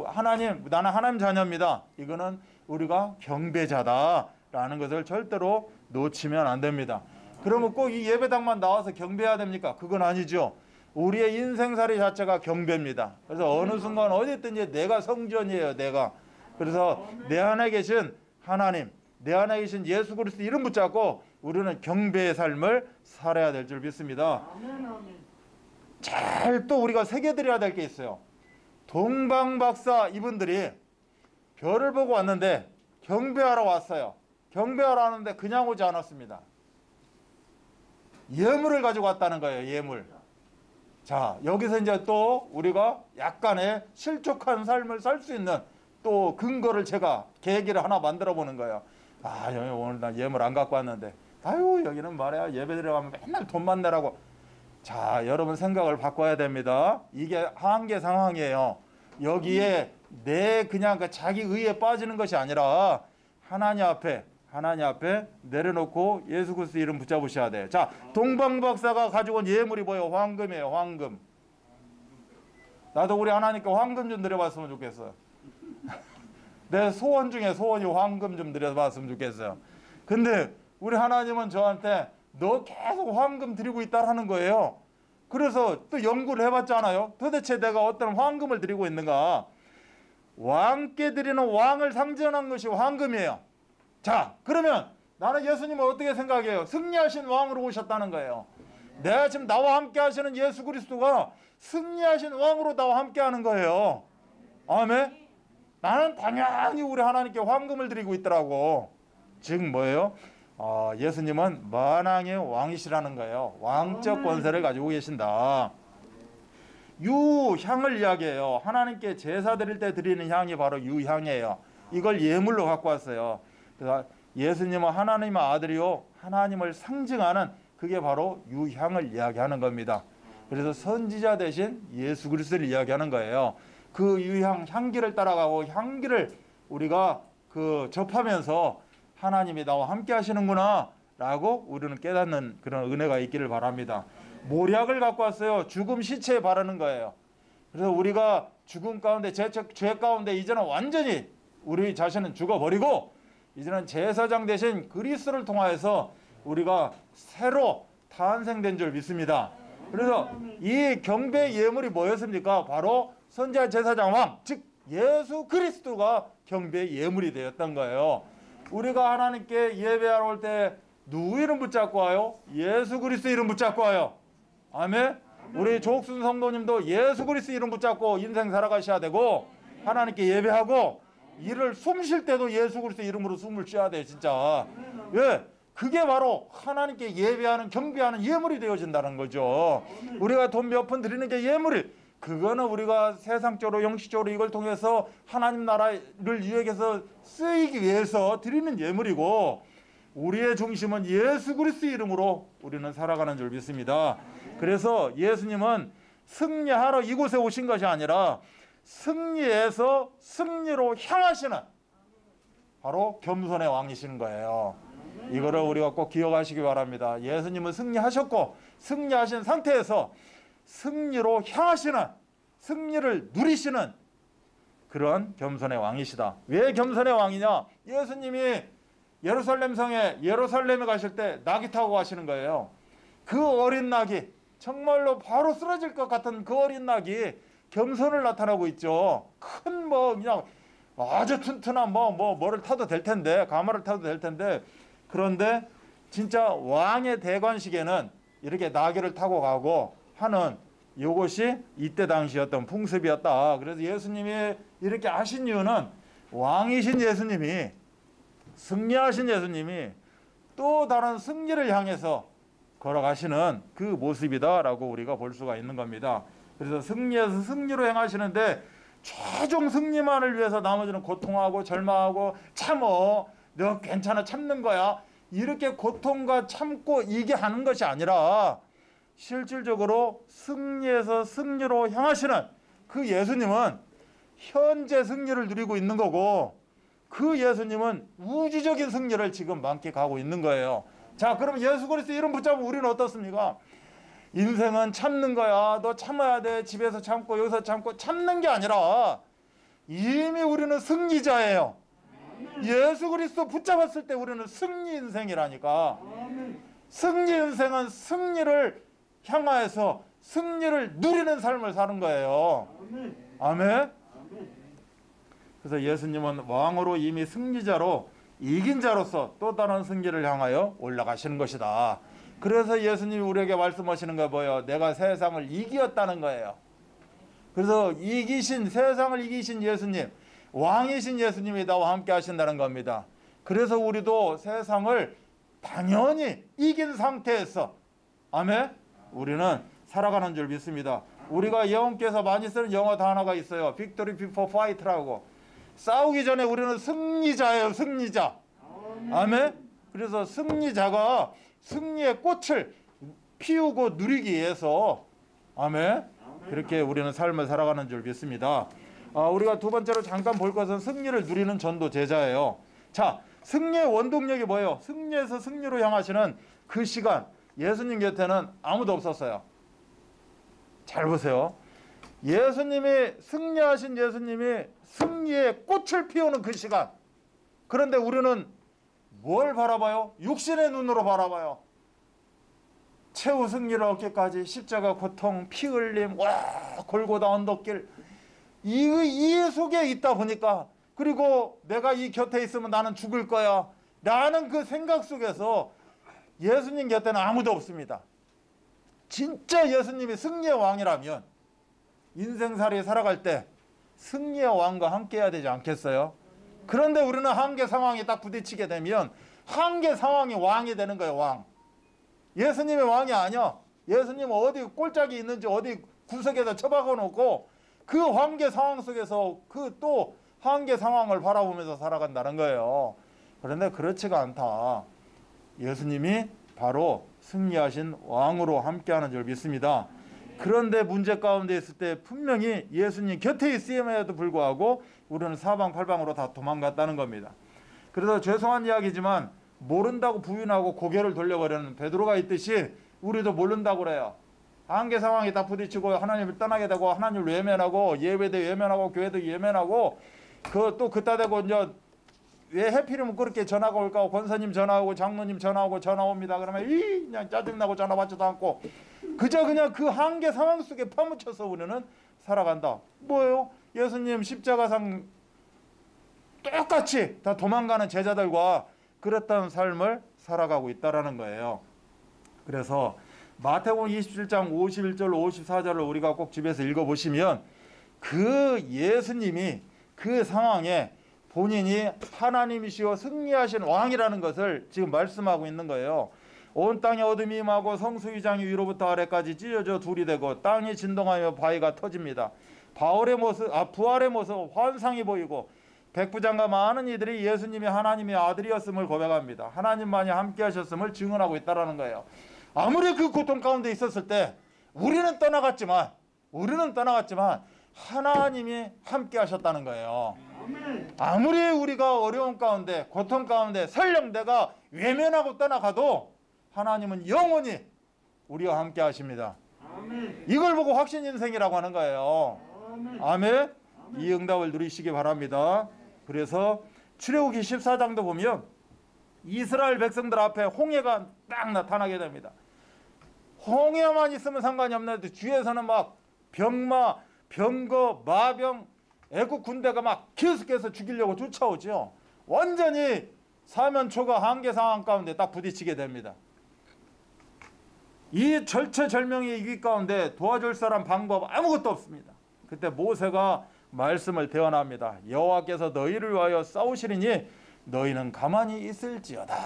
하나님, 나는 하나님 자녀입니다. 이거는 우리가 경배자다라는 것을 절대로 놓치면 안 됩니다. 그러면 꼭 이 예배당만 나와서 경배해야 됩니까? 그건 아니죠. 우리의 인생살이 자체가 경배입니다. 그래서 어느 순간 어디 있든지 내가 성전이에요. 내가. 그래서 내 안에 계신 하나님, 내 안에 계신 예수 그리스도 이름 붙잡고 우리는 경배의 삶을 살아야 될 줄 믿습니다. 잘 또 우리가 새겨드려야 될 게 있어요. 동방박사 이분들이 별을 보고 왔는데 경배하러 왔어요. 경배하러 왔는데 그냥 오지 않았습니다. 예물을 가지고 왔다는 거예요. 예물. 자, 여기서 이제 또 우리가 약간의 실족한 삶을 살 수 있는 또 근거를 제가 계기를 하나 만들어 보는 거예요. 여기 오늘 나 예물 안 갖고 왔는데 여기는 말이야 예배 들어가면 맨날 돈만 내라고. 자, 여러분 생각을 바꿔야 됩니다. 이게 한계 상황이에요. 여기에 내 그냥 그 자기 의에 빠지는 것이 아니라 하나님 앞에 내려놓고 예수 그리스도 이름 붙잡으셔야 돼요. 자, 동방박사가 가지고 온 예물이 뭐예요? 황금이에요. 황금. 나도 우리 하나님께 황금 좀 드려봤으면 좋겠어요. 내 소원 중에 소원이 황금 좀 드려봤으면 좋겠어요. 근데 우리 하나님은 저한테 너 계속 황금 드리고 있다라는 거예요. 그래서 또 연구를 해봤잖아요. 도대체 내가 어떤 황금을 드리고 있는가. 왕께 드리는 왕을 상징하는 것이 황금이에요. 자, 그러면 나는 예수님을 어떻게 생각해요? 승리하신 왕으로 오셨다는 거예요. 내가 지금 나와 함께 하시는 예수 그리스도가 승리하신 왕으로 나와 함께 하는 거예요. 아멘. 나는 당연히 우리 하나님께 황금을 드리고 있더라고. 즉 뭐예요? 예수님은 만왕의 왕이시라는 거예요. 왕적 권세를 가지고 계신다. 유향을 이야기해요. 하나님께 제사 드릴 때 드리는 향이 바로 유향이에요. 이걸 예물로 갖고 왔어요. 그래서 예수님은 하나님의 아들이요, 하나님을 상징하는 그게 바로 유향을 이야기하는 겁니다. 그래서 선지자 대신 예수 그리스도를 이야기하는 거예요. 그 유향, 향기를 따라가고 향기를 우리가 접하면서 하나님이 나와 함께 하시는구나 라고 우리는 깨닫는 그런 은혜가 있기를 바랍니다. 모략을 갖고 왔어요. 죽음 시체에 바르는 거예요. 그래서 우리가 죽음 가운데 죄 가운데 이제는 완전히 우리 자신은 죽어버리고 이제는 제사장 대신 그리스도를 통하여서 우리가 새로 탄생된 줄 믿습니다. 그래서 이 경배 예물이 뭐였습니까? 바로 선지자 제사장 왕, 즉 예수 그리스도가 경배 예물이 되었던 거예요. 우리가 하나님께 예배하러 올 때 누구 이름 붙잡고 와요? 예수 그리스도 이름 붙잡고 와요. 아멘. 우리 조옥순 성도님도 예수 그리스도 이름 붙잡고 인생 살아가셔야 되고, 하나님께 예배하고 이를 숨 쉴 때도 예수 그리스도 이름으로 숨을 쉬어야 돼요. 진짜. 왜? 그게 바로 하나님께 예배하는 경배하는 예물이 되어진다는 거죠. 우리가 돈 몇 푼 드리는 게 예물이, 그거는 우리가 세상적으로 형식적으로 이걸 통해서 하나님 나라를 위해서 쓰이기 위해서 드리는 예물이고, 우리의 중심은 예수 그리스도 이름으로 우리는 살아가는 줄 믿습니다. 그래서 예수님은 승리하러 이곳에 오신 것이 아니라 승리에서 승리로 향하시는 바로 겸손의 왕이시는 거예요. 이거를 우리가 꼭 기억하시기 바랍니다. 예수님은 승리하셨고 승리하신 상태에서 승리로 향하시는, 승리를 누리시는 그런 겸손의 왕이시다. 왜 겸손의 왕이냐? 예수님이 예루살렘 성에 예루살렘에 가실 때 낙이 타고 가시는 거예요. 그 어린 낙이 정말로 바로 쓰러질 것 같은 그 어린 낙이 겸손을 나타나고 있죠. 큰 그냥 아주 튼튼한 뭐를 타도 될 텐데, 가마를 타도 될 텐데, 그런데 진짜 왕의 대관식에는 이렇게 나귀를 타고 가고 하는 이것이 이때 당시였던 풍습이었다. 그래서 예수님이 이렇게 하신 이유는 왕이신 예수님이, 승리하신 예수님이 또 다른 승리를 향해서 걸어가시는 그 모습이다라고 우리가 볼 수가 있는 겁니다. 그래서 승리에서 승리로 행하시는데 최종 승리만을 위해서 나머지는 고통하고 절망하고 참어, 너 괜찮아, 참는 거야, 이렇게 고통과 참고 이게 하는 것이 아니라 실질적으로 승리에서 승리로 향하시는 그 예수님은 현재 승리를 누리고 있는 거고, 그 예수님은 우주적인 승리를 지금 만끽하고 있는 거예요. 자, 그럼 예수 그리스도 이름 붙잡으면 우리는 어떻습니까? 인생은 참는 거야, 너 참아야 돼, 집에서 참고 여기서 참고, 참는 게 아니라 이미 우리는 승리자예요. 예수 그리스도 붙잡았을 때 우리는 승리 인생이라니까. 승리 인생은 승리를 향하여서 승리를 누리는 삶을 사는 거예요. 아멘. 그래서 예수님은 왕으로 이미 승리자로, 이긴 자로서 또 다른 승리를 향하여 올라가시는 것이다. 그래서 예수님이 우리에게 말씀하시는 거 뭐예요? 내가 세상을 이기었다는 거예요. 그래서 세상을 이기신 예수님, 왕이신 예수님이 나와 함께 하신다는 겁니다. 그래서 우리도 세상을 당연히 이긴 상태에서, 아멘, 우리는 살아가는 줄 믿습니다. 우리가 예언께서 많이 쓰는 영어 단어가 있어요. Victory before fight라고. 싸우기 전에 우리는 승리자예요. 승리자. 아멘. 그래서 승리자가 승리의 꽃을 피우고 누리기 위해서, 아멘, 그렇게 우리는 삶을 살아가는 줄 믿습니다. 우리가 두 번째로 잠깐 볼 것은 승리를 누리는 전도 제자예요. 자, 승리의 원동력이 뭐예요? 승리에서 승리로 향하시는 그 시간, 예수님 곁에는 아무도 없었어요. 잘 보세요. 예수님이, 승리하신 예수님이 승리의 꽃을 피우는 그 시간. 그런데 우리는 뭘 바라봐요? 육신의 눈으로 바라봐요. 최후 승리를 얻기까지 십자가 고통, 피 흘림, 와 골고다 언덕길, 이 속에 있다 보니까, 그리고 내가 이 곁에 있으면 나는 죽을 거야 라는 그 생각 속에서 예수님 곁에는 아무도 없습니다. 진짜 예수님이 승리의 왕이라면 인생살이 살아갈 때 승리의 왕과 함께 해야 되지 않겠어요? 그런데 우리는 한계 상황이 딱 부딪히게 되면 한계 상황이 왕이 되는 거예요. 왕. 예수님의 왕이 아니야. 예수님은 어디 꼴짝이 있는지 어디 구석에다 처박아 놓고 그 한계 상황 속에서 그 또 한계 상황을 바라보면서 살아간다는 거예요. 그런데 그렇지가 않다. 예수님이 바로 승리하신 왕으로 함께하는 줄 믿습니다. 그런데 문제 가운데 있을 때 분명히 예수님 곁에 있음에도 불구하고 우리는 사방팔방으로 다 도망갔다는 겁니다. 그래서 죄송한 이야기지만 모른다고 부인하고 고개를 돌려버리는 베드로가 있듯이 우리도 모른다고 그래요. 한계 상황이 다 부딪히고 하나님을 떠나게 되고 하나님을 외면하고 예배도 외면하고 교회도 외면하고 또 그따 대고 이제 왜 해필이면 그렇게 전화가 올까? 권사님 전화하고 장로님 전화하고 전화 옵니다. 그러면 그냥 짜증나고 전화 받지도 않고 그저 그냥 그 한계 상황 속에 파묻혀서 우리는 살아간다. 뭐예요? 예수님 십자가상 똑같이 다 도망가는 제자들과 그랬던 삶을 살아가고 있다라는 거예요. 그래서 마태복음 27장 51절 54절을 우리가 꼭 집에서 읽어보시면 그 예수님이 그 상황에 본인이 하나님이시여 승리하신 왕이라는 것을 지금 말씀하고 있는 거예요. 온 땅에 어둠이 임하고 성수위장이 위로부터 아래까지 찢어져 둘이 되고 땅이 진동하며 바위가 터집니다. 부활의 모습 환상이 보이고 백부장과 많은 이들이 예수님이 하나님의 아들이었음을 고백합니다. 하나님만이 함께 하셨음을 증언하고 있다는 거예요. 아무리 그 고통 가운데 있었을 때 우리는 떠나갔지만 하나님이 함께 하셨다는 거예요. 아무리 우리가 어려운 가운데 고통 가운데 설령 내가 외면하고 떠나가도 하나님은 영원히 우리와 함께 하십니다. 이걸 보고 확신 인생이라고 하는 거예요. 아멘. 이 응답을 누리시기 바랍니다. 그래서 출애굽기 14장도 보면 이스라엘 백성들 앞에 홍해가 딱 나타나게 됩니다. 홍해만 있으면 상관이 없는데 뒤에서는 막 병마, 병거, 마병, 애국 군대가 막 계속해서 죽이려고 쫓아오죠. 완전히 사면초가 한계 상황 가운데 딱 부딪히게 됩니다. 이 절체절명의 위기 가운데 도와줄 사람 방법 아무것도 없습니다. 그때 모세가 말씀을 대언합니다. 여호와께서 너희를 위하여 싸우시리니 너희는 가만히 있을지어다.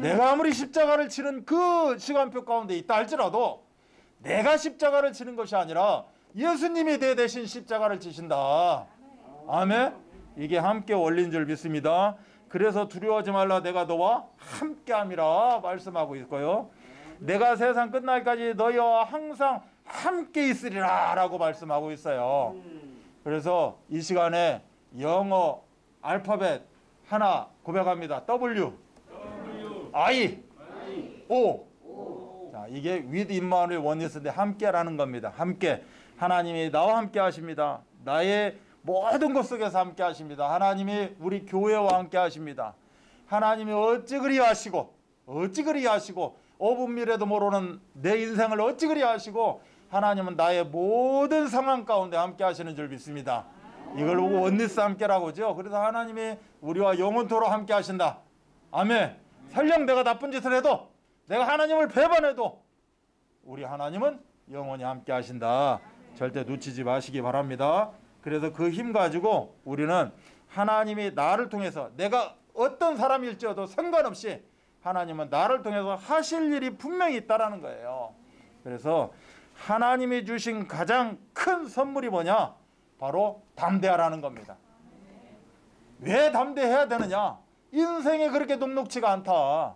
내가 아무리 십자가를 치는 그 시간표 가운데 있다 할지라도 내가 십자가를 치는 것이 아니라 예수님이 내 대신 십자가를 지신다. 아멘. 이게 함께 원리인 줄 믿습니다. 그래서 두려워하지 말라 내가 너와 함께함이라 말씀하고 있고요. 내가 세상 끝날까지 너희와 항상 함께 있으리라 라고 말씀하고 있어요. 그래서 이 시간에 영어 알파벳 하나 고백합니다. W, I, O. 자, 이게 with 임마누엘 원리스인데 함께라는 겁니다. 함께. 하나님이 나와 함께 하십니다. 나의 모든 것 속에서 함께 하십니다. 하나님이 우리 교회와 함께 하십니다. 하나님이 어찌 그리 하시고 5분 미래도 모르는 내 인생을 어찌 그리 하시고 하나님은 나의 모든 상황 가운데 함께 하시는 줄 믿습니다. 이걸 보고 원리스 함께라고 하죠. 그래서 하나님이 우리와 영원토록 함께 하신다. 아멘. 설령 내가 나쁜 짓을 해도 내가 하나님을 배반해도 우리 하나님은 영원히 함께 하신다. 절대 놓치지 마시기 바랍니다. 그래서 그 힘 가지고 우리는 하나님이 나를 통해서 내가 어떤 사람일지어도 상관없이 하나님은 나를 통해서 하실 일이 분명히 있다라는 거예요. 그래서 하나님이 주신 가장 큰 선물이 뭐냐? 바로 담대하라는 겁니다. 왜 담대해야 되느냐? 인생이 그렇게 녹록지가 않다.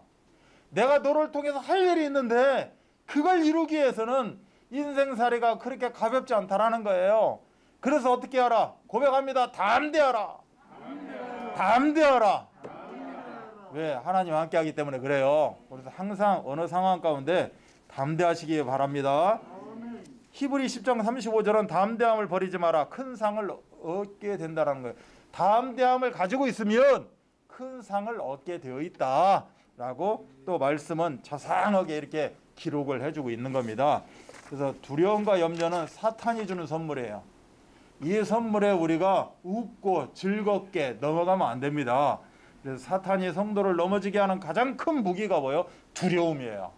내가 너를 통해서 할 일이 있는데 그걸 이루기 위해서는 인생살이가 그렇게 가볍지 않다라는 거예요. 그래서 어떻게 하라? 고백합니다. 담대하라. 담대하라. 왜? 하나님 함께 하기 때문에 그래요. 그래서 항상 어느 상황 가운데 담대하시기 바랍니다. 히브리 10장 35절은 담대함을 버리지 마라. 큰 상을 얻게 된다는 거예요. 담대함을 가지고 있으면 큰 상을 얻게 되어 있다라고 또 말씀은 자상하게 이렇게 기록을 해주고 있는 겁니다. 그래서 두려움과 염려는 사탄이 주는 선물이에요. 이 선물에 우리가 웃고 즐겁게 넘어가면 안 됩니다. 그래서 사탄이 성도를 넘어지게 하는 가장 큰 무기가 뭐예요? 두려움이에요.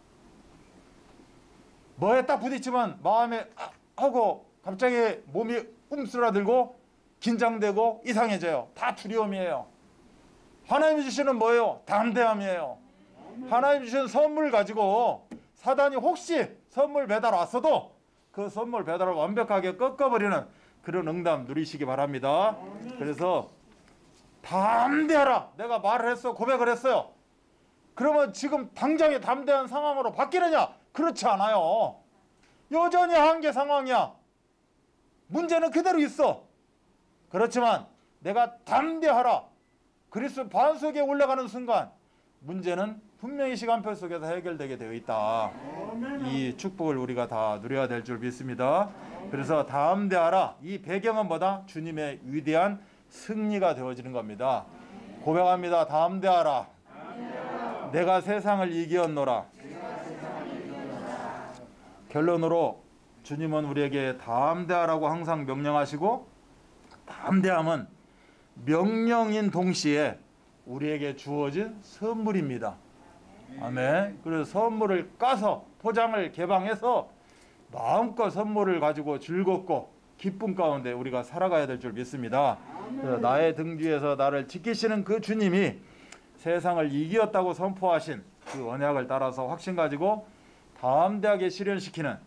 뭐에 딱 부딪히면 마음에 하고 갑자기 몸이 움츠러들고 긴장되고 이상해져요. 다 두려움이에요. 하나님이 주시는 뭐예요? 담대함이에요. 하나님이 주신 선물 가지고 사단이 혹시 선물 배달 왔어도 그 선물 배달을 완벽하게 꺾어버리는 그런 응답 누리시기 바랍니다. 그래서 담대하라. 내가 말을 했어. 고백을 했어요. 그러면 지금 당장에 담대한 상황으로 바뀌느냐? 그렇지 않아요. 여전히 한계 상황이야. 문제는 그대로 있어. 그렇지만 내가 담대하라. 그리스도 반석에 올라가는 순간 문제는 분명히 시간표 속에서 해결되게 되어 있다. 이 축복을 우리가 다 누려야 될 줄 믿습니다. 그래서 담대하라. 이 배경은 뭐다? 주님의 위대한 승리가 되어지는 겁니다. 고백합니다. 담대하라. 내가 세상을 이기었노라. 결론으로 주님은 우리에게 담대하라고 항상 명령하시고, 담대함은 명령인 동시에 우리에게 주어진 선물입니다. 아멘. 그래서 선물을 까서 포장을 개방해서 마음껏 선물을 가지고 즐겁고 기쁨 가운데 우리가 살아가야 될 줄 믿습니다. 그래서 나의 등 뒤에서 나를 지키시는 그 주님이 세상을 이기었다고 선포하신 그 언약을 따라서 확신 가지고 담대하게 실현시키는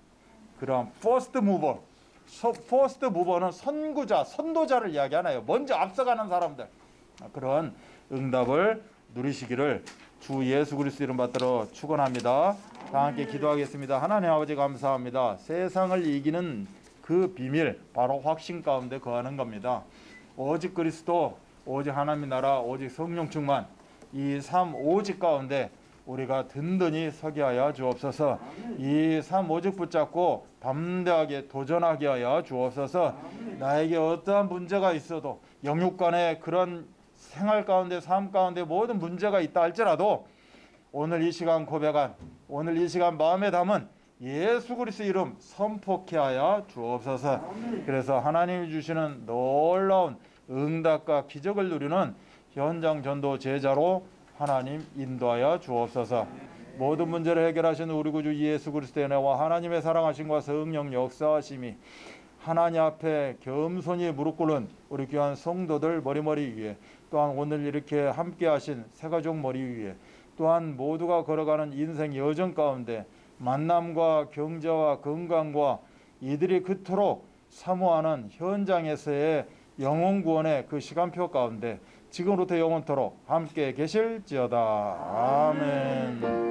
그런 퍼스트 무버. 퍼스트 무버는 선구자, 선도자를 이야기하나요? 먼저 앞서가는 사람들. 그런 응답을 누리시기를 주 예수 그리스도 이름 받들어 축원합니다. 다 함께 기도하겠습니다. 하나님 아버지 감사합니다. 세상을 이기는 그 비밀, 바로 확신 가운데 거하는 겁니다. 오직 그리스도, 오직 하나님의 나라, 오직 성령 충만, 이 삶 오직 가운데 우리가 든든히 서게 하여 주옵소서. 이 삶 오직 붙잡고 담대하게 도전하게 하여 주옵소서. 나에게 어떠한 문제가 있어도, 영육간의 그런 생활 가운데, 삶 가운데 모든 문제가 있다 할지라도 오늘 이 시간 고백한, 오늘 이 시간 마음에 담은 예수 그리스도 이름 선포케 하여 주옵소서. 그래서 하나님이 주시는 놀라운 응답과 기적을 누리는 현장 전도 제자로 하나님 인도하여 주옵소서. 모든 문제를 해결하시는 우리 구주 예수 그리스도의 은혜와 하나님의 사랑하심과 성령 역사하심이 하나님 앞에 겸손히 무릎 꿇는 우리 귀한 성도들 머리 위에, 또한 오늘 이렇게 함께 하신 새가족 머리 위에, 또한 모두가 걸어가는 인생 여정 가운데 만남과 경제와 건강과 이들이 그토록 사모하는 현장에서의 영혼 구원의 그 시간표 가운데 지금부터 영원토록 함께 계실지어다. 아멘.